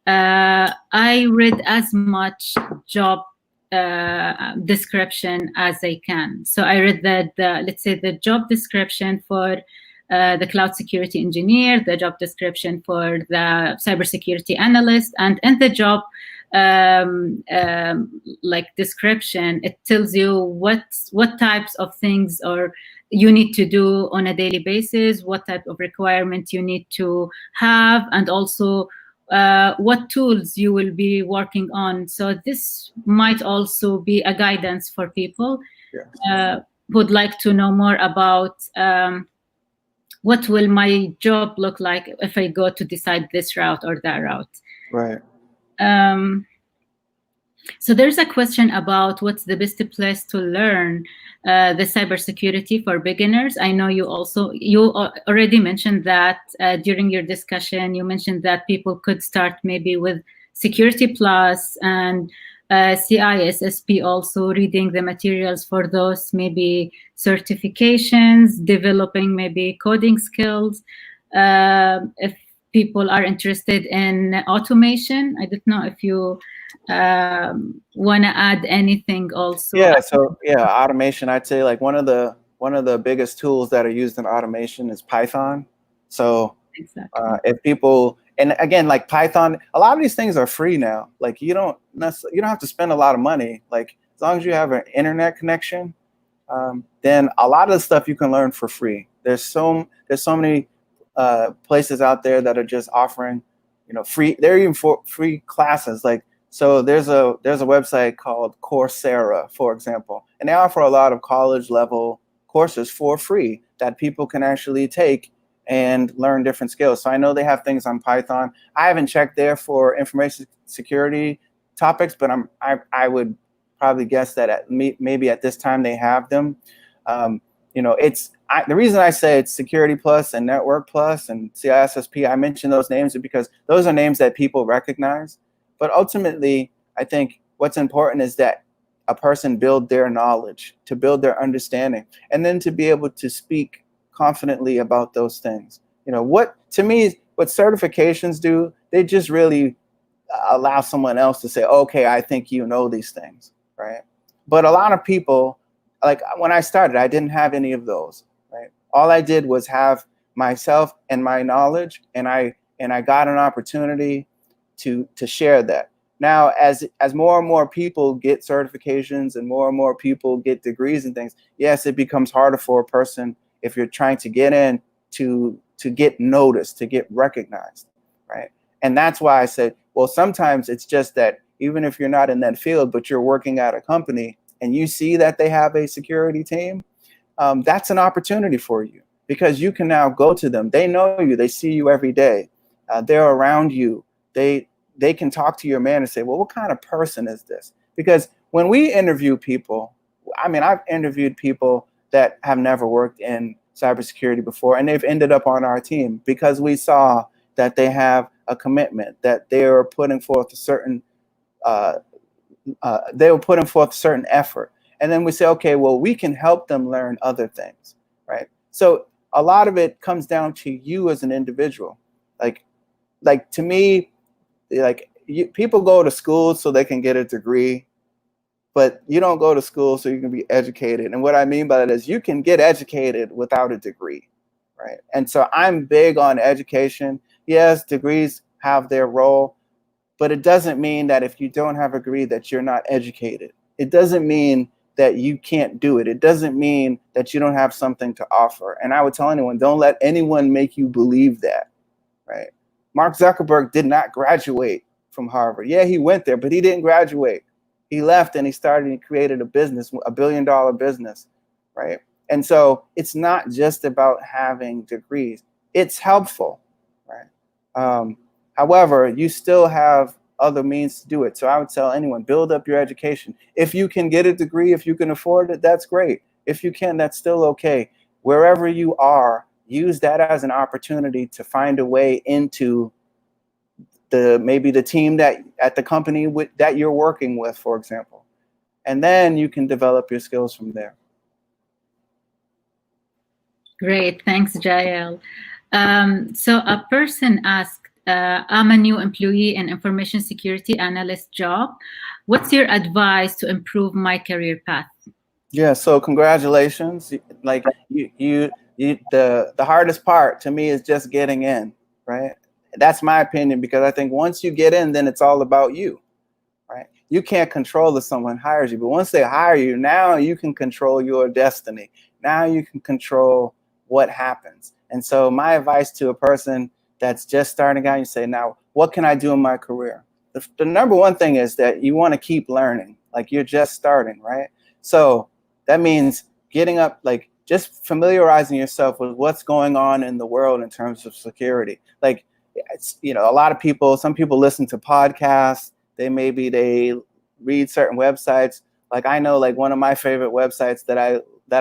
I read as much job description as I can. So I read let's say the job description for the cloud security engineer, the job description for the cybersecurity analyst, and in the job like description, it tells you what types of things or you need to do on a daily basis, what type of requirement you need to have, and also what tools you will be working on. So this might also be a guidance for people who would like to know more about what will my job look like if I go to decide this route or that route. Right. So there's a question about what's the best place to learn the cybersecurity for beginners. I know you already mentioned that during your discussion. You mentioned that people could start maybe with Security Plus and CISSP, also reading the materials for those maybe certifications, developing maybe coding skills. If people are interested in automation, I don't know if you want to add anything also. Yeah, so automation, I'd say like one of the biggest tools that are used in automation is Python. So exactly. If people, and again, like Python, a lot of these things are free now. Like you don't have to spend a lot of money. Like as long as you have an internet connection, then a lot of the stuff you can learn for free. There's so many places out there that are just offering, free. They're even for free classes. Like so, there's a website called Coursera, for example, and they offer a lot of college level courses for free that people can actually take and learn different skills. So I know they have things on Python. I haven't checked there for information security topics, but I would probably guess that maybe at this time they have them. you know, the reason I say it's Security Plus and Network Plus and CISSP, I mention those names because those are names that people recognize. But ultimately, I think what's important is that a person build their knowledge, to build their understanding, and then to be able to speak confidently about those things. You know, what certifications do, they just really allow someone else to say, okay, I think you know these things, right? But a lot of people, like when I started, I didn't have any of those, right? All I did was have myself and my knowledge, and I got an opportunity to share that. Now, as more and more people get certifications and more people get degrees and things, yes, it becomes harder for a person if you're trying to get in to get noticed, to get recognized, right? And that's why I said, well, sometimes it's just that even if you're not in that field, but you're working at a company and you see that they have a security team, that's an opportunity for you, because you can now go to them. They know you, they see you every day. They're around you. They can talk to your man and say, well, what kind of person is this? Because when we interview people, I mean, I've interviewed people that have never worked in cybersecurity before, and they've ended up on our team because we saw that they have a commitment, that they are putting forth a certain effort. And then we say, okay, well, we can help them learn other things, right? So a lot of it comes down to you as an individual. Like to me, people go to school so they can get a degree, but you don't go to school so you can be educated. And what I mean by that is you can get educated without a degree, right? And so I'm big on education. Yes, degrees have their role, but it doesn't mean that if you don't have a degree that you're not educated. It doesn't mean that you can't do it. It doesn't mean that you don't have something to offer. And I would tell anyone, don't let anyone make you believe that, right? Mark Zuckerberg did not graduate from Harvard. Yeah, he went there, but he didn't graduate. He left and he started and created a business, $1 billion business, right? And so it's not just about having degrees. It's helpful, right? However, you still have other means to do it. So I would tell anyone, build up your education. If you can get a degree, if you can afford it, that's great. If you can, that's still okay. Wherever you are, use that as an opportunity to find a way into maybe the team that at the company that you're working with, for example. And then you can develop your skills from there. Great, thanks, Jael. So a person asked, I'm a new employee in information security analyst job. What's your advice to improve my career path? Yeah, so congratulations. Like the hardest part to me is just getting in, right? That's my opinion, because I think once you get in, then it's all about you, right? You can't control if someone hires you, but once they hire you, now you can control your destiny. Now you can control what happens. And so my advice to a person that's just starting out, you say, now, what can I do in my career? The number one thing is that you want to keep learning, like you're just starting, right? So that means getting up, like just familiarizing yourself with what's going on in the world in terms of security. Like, it's, you know, a lot of people, some people listen to podcasts, they read certain websites. Like I know, like one of my favorite websites that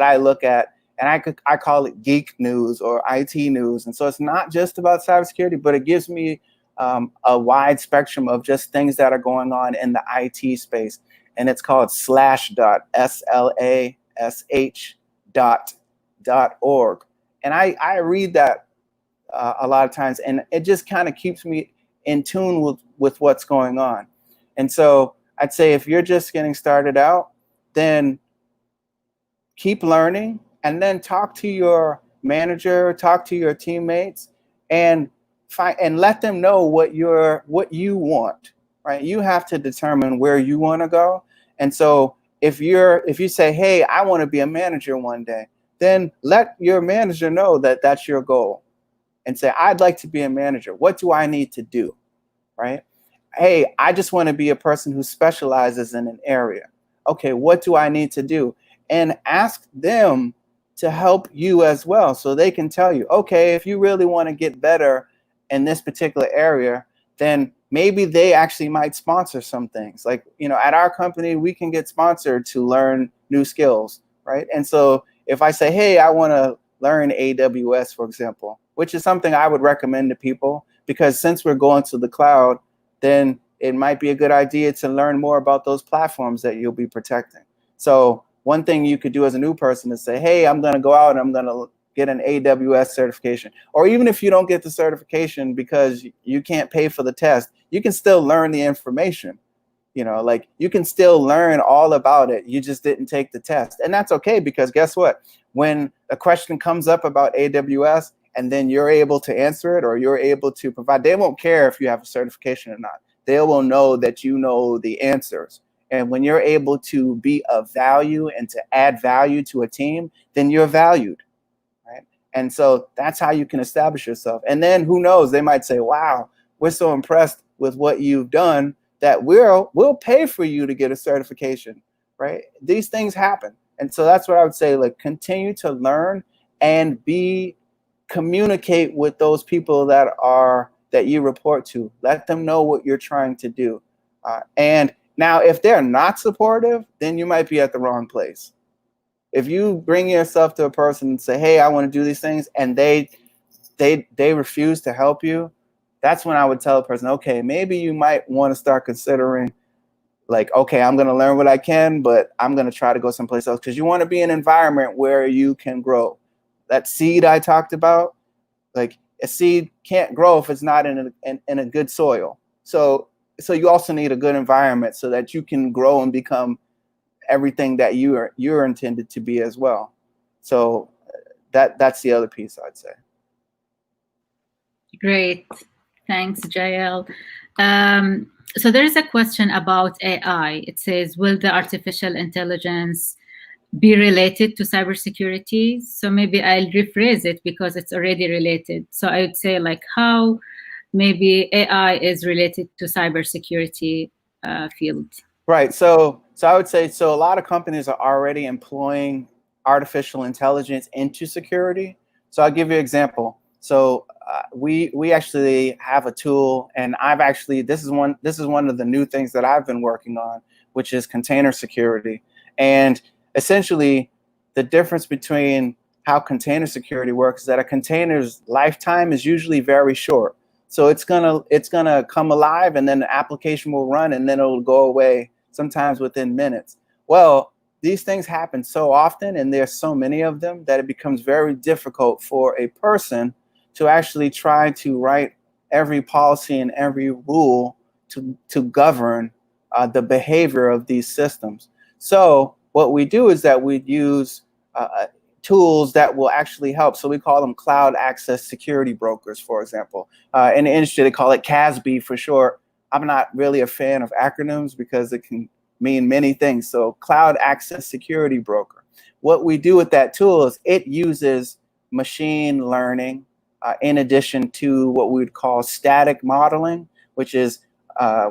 I look at, and I call it geek news or IT news. And so it's not just about cybersecurity, but it gives me a wide spectrum of just things that are going on in the IT space. And it's called Slashdot, slash.org. And I read that a lot of times, and it just kind of keeps me in tune with what's going on. And so I'd say if you're just getting started out, then keep learning, and then talk to your manager, talk to your teammates, and let them know what you want, right? You have to determine where you want to go. And so if you say, hey, I want to be a manager one day, then let your manager know that that's your goal, and say, I'd like to be a manager. What do I need to do, right? Hey, I just want to be a person who specializes in an area. Okay, what do I need to do? And ask them to help you as well, so they can tell you, okay, if you really want to get better in this particular area, then maybe they actually might sponsor some things. Like, you know, at our company, we can get sponsored to learn new skills, right? And so if I say, hey, I want to learn AWS, for example, which is something I would recommend to people, because since we're going to the cloud, then it might be a good idea to learn more about those platforms that you'll be protecting. So one thing you could do as a new person is say, hey, I'm going to go out and I'm going to get an AWS certification. Or even if you don't get the certification because you can't pay for the test, you can still learn the information. You know, like you can still learn all about it. You just didn't take the test. And that's okay, because guess what? When a question comes up about AWS and then you're able to answer it, or you're able to provide, they won't care if you have a certification or not. They will know that you know the answers. And when you're able to be of value and to add value to a team, then you're valued, right? And so that's how you can establish yourself. And then who knows, they might say, wow, we're so impressed with what you've done that we'll pay for you to get a certification, right? These things happen. And so that's what I would say, like, continue to learn and communicate with those people that you report to. Let them know what you're trying to do. And now, if they're not supportive, then you might be at the wrong place. If you bring yourself to a person and say, hey, I want to do these things, and they refuse to help you, that's when I would tell a person, okay, maybe you might want to start considering, like, okay, I'm going to learn what I can, but I'm going to try to go someplace else, because you want to be in an environment where you can grow. That seed I talked about, like, a seed can't grow if it's not in a good soil. So you also need a good environment so that you can grow and become everything that you're intended to be as well. So that's the other piece I'd say. Great. Thanks, Jael. So there is a question about AI. It says, will the artificial intelligence be related to cybersecurity? So maybe I'll rephrase it because it's already related. So I would say, like, how maybe AI is related to cybersecurity field. Right. So I would say, so a lot of companies are already employing artificial intelligence into security. So I'll give you an example. So we actually have a tool, and this is one of the new things that I've been working on, which is container security. And essentially, the difference between how container security works is that a container's lifetime is usually very short. So it's gonna come alive, and then the application will run, and then it'll go away, sometimes within minutes. Well, these things happen so often, and there's so many of them, that it becomes very difficult for a person to actually try to write every policy and every rule to govern the behavior of these systems. So what we do is that we use tools that will actually help. So we call them cloud access security brokers, for example. In the industry, they call it CASB for short. I'm not really a fan of acronyms because it can mean many things. So cloud access security broker. What we do with that tool is it uses machine learning in addition to what we would call static modeling, which is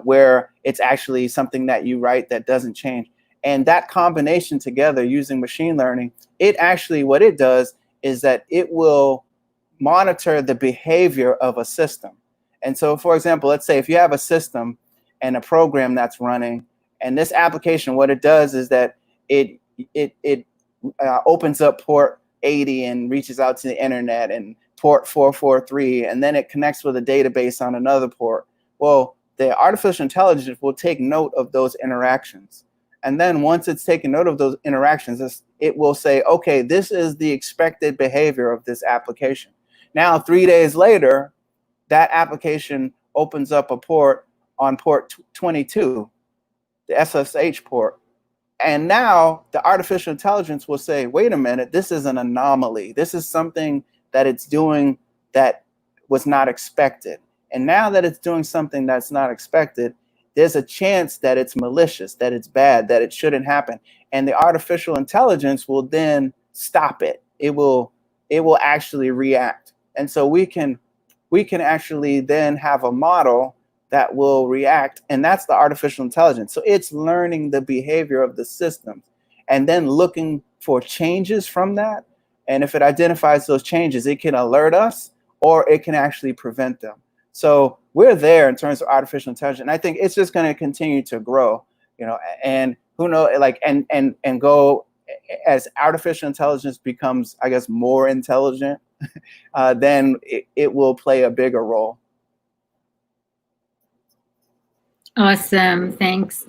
where it's actually something that you write that doesn't change. And that combination together using machine learning, what it does is that it will monitor the behavior of a system. And so, for example, let's say if you have a system and a program that's running, and this application, what it does is that it opens up port 80 and reaches out to the internet, and port 443, and then it connects with a database on another port. Well, the artificial intelligence will take note of those interactions. And then once it's taken note of those interactions, it will say, okay, this is the expected behavior of this application. Now, 3 days later, that application opens up a port on port 22, the SSH port. And now the artificial intelligence will say, wait a minute, this is an anomaly. This is something that it's doing that was not expected. And now that it's doing something that's not expected, there's a chance that it's malicious, that it's bad, that it shouldn't happen. And the artificial intelligence will then stop it. It will actually react. And so we can actually then have a model that will react, and that's the artificial intelligence. So it's learning the behavior of the system and then looking for changes from that. And if it identifies those changes, it can alert us, or it can actually prevent them. So we're there in terms of artificial intelligence. And I think it's just going to continue to grow, and who knows, like, and go as artificial intelligence becomes, I guess, more intelligent, then it will play a bigger role. Awesome, thanks.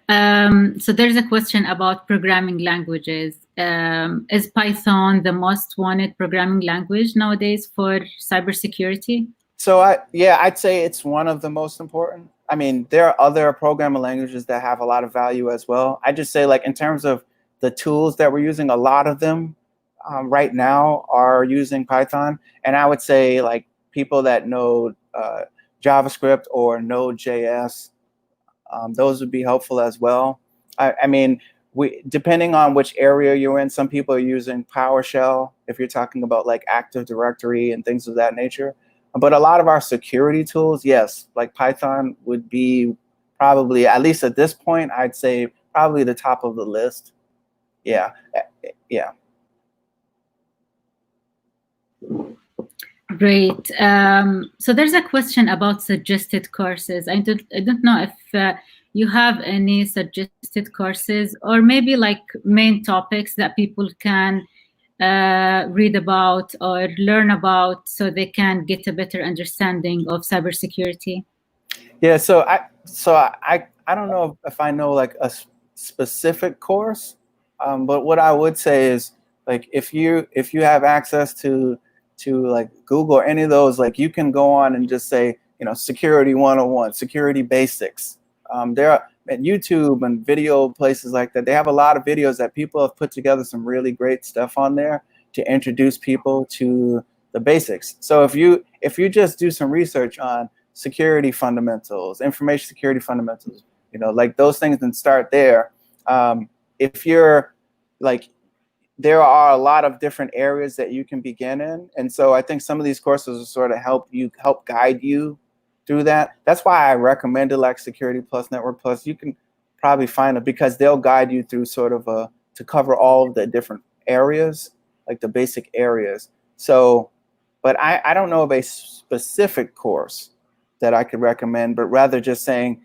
So there's a question about programming languages. Is Python the most wanted programming language nowadays for cybersecurity? So I'd say it's one of the most important. I mean, there are other programming languages that have a lot of value as well. I just say, like, in terms of the tools that we're using, a lot of them right now are using Python. And I would say, like, people that know JavaScript or Node.js, those would be helpful as well. I mean, depending on which area you're in, some people are using PowerShell if you're talking about like Active Directory and things of that nature. But a lot of our security tools, yes, like Python would be probably, at least at this point, I'd say probably the top of the list. Yeah. Great. So there's a question about suggested courses. I don't know if you have any suggested courses, or maybe like main topics that people can read about or learn about so they can get a better understanding of cybersecurity. Yeah, so I don't know if I know like a specific course, but what I would say is, like, if you have access to like Google or any of those, like, you can go on and just say, you know, security 101, security basics. There are at YouTube and video places like that. They have a lot of videos that people have put together some really great stuff on there to introduce people to the basics. So if you just do some research on security fundamentals, information security fundamentals, you know, like those things, and start there. If you're like, there are a lot of different areas that you can begin in. And so I think some of these courses will sort of help guide you through that. That's why I recommended like Security Plus, Network Plus. You can probably find it because they'll guide you through sort of to cover all of the different areas, like the basic areas. So, but I don't know of a specific course that I could recommend, but rather just saying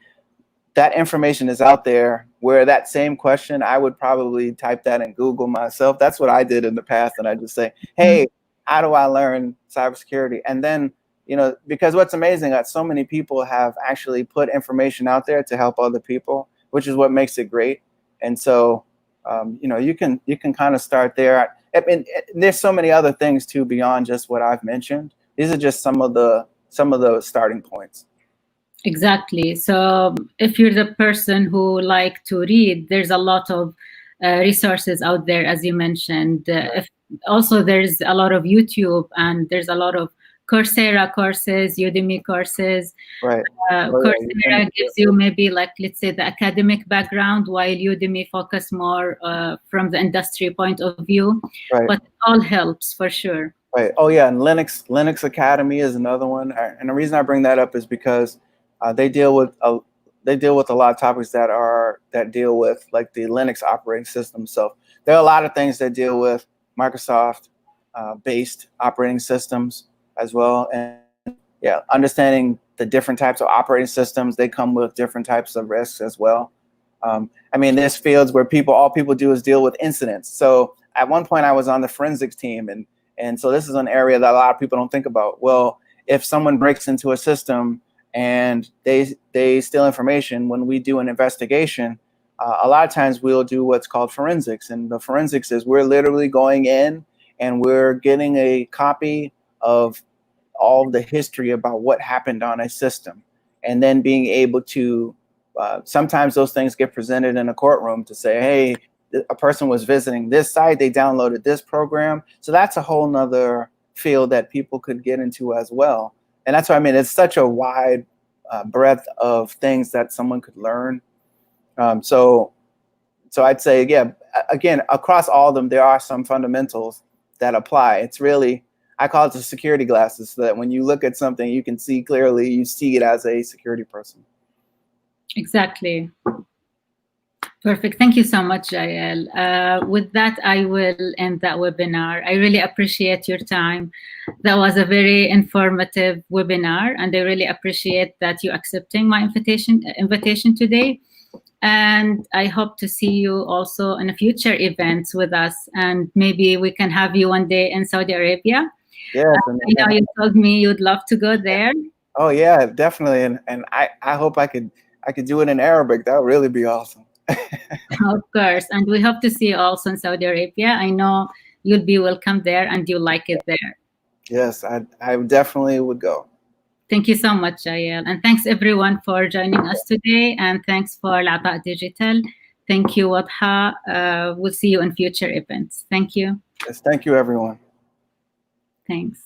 that information is out there, where that same question, I would probably type that in Google myself. That's what I did in the past. And I just say, hey, how do I learn cybersecurity? And then, you know, because what's amazing that so many people have actually put information out there to help other people, which is what makes it great. And so, you know, you can kind of start there. I mean, there's so many other things too beyond just what I've mentioned. These are just some of the starting points. Exactly. So if you're the person who like to read, there's a lot of resources out there, as you mentioned. Also, there's a lot of YouTube, and there's a lot of Coursera courses, Udemy courses. Right. Coursera gives you maybe, like, let's say, the academic background, while Udemy focus more from the industry point of view. Right. But it all helps for sure. Right. Oh yeah, and Linux Academy is another one. And the reason I bring that up is because they deal with a lot of topics that deal with like the Linux operating system. So there are a lot of things that deal with Microsoft based operating systems as well. And yeah, understanding the different types of operating systems, they come with different types of risks as well. I mean, there's fields where all people do is deal with incidents. So at one point I was on the forensics team, and so this is an area that a lot of people don't think about. Well, if someone breaks into a system and they steal information, when we do an investigation, a lot of times we'll do what's called forensics. And the forensics is we're literally going in and we're getting a copy of all the history about what happened on a system, and then being able to, sometimes those things get presented in a courtroom to say, hey, a person was visiting this site, they downloaded this program. So that's a whole nother field that people could get into as well. And that's what I mean. It's such a wide breadth of things that someone could learn. So I'd say, yeah, again, across all of them, there are some fundamentals that apply. It's really, I call it the security glasses, so that when you look at something, you can see clearly, you see it as a security person. Exactly. Perfect. Thank you so much, Jael. With that, I will end that webinar. I really appreciate your time. That was a very informative webinar, and I really appreciate that you accepting my invitation today. And I hope to see you also in future events with us. And maybe we can have you one day in Saudi Arabia. Yes. I know you told me you'd love to go there. Oh yeah, definitely. And I hope I could do it in Arabic. That would really be awesome. Of course. And we hope to see you also in Saudi Arabia. I know you'll be welcome there and you like it there. Yes, I definitely would go. Thank you so much, Jael. And thanks everyone for joining us today. And thanks for العطاء Digital. Thank you, Wadha. We'll see you in future events. Thank you. Yes, thank you, everyone. Thanks.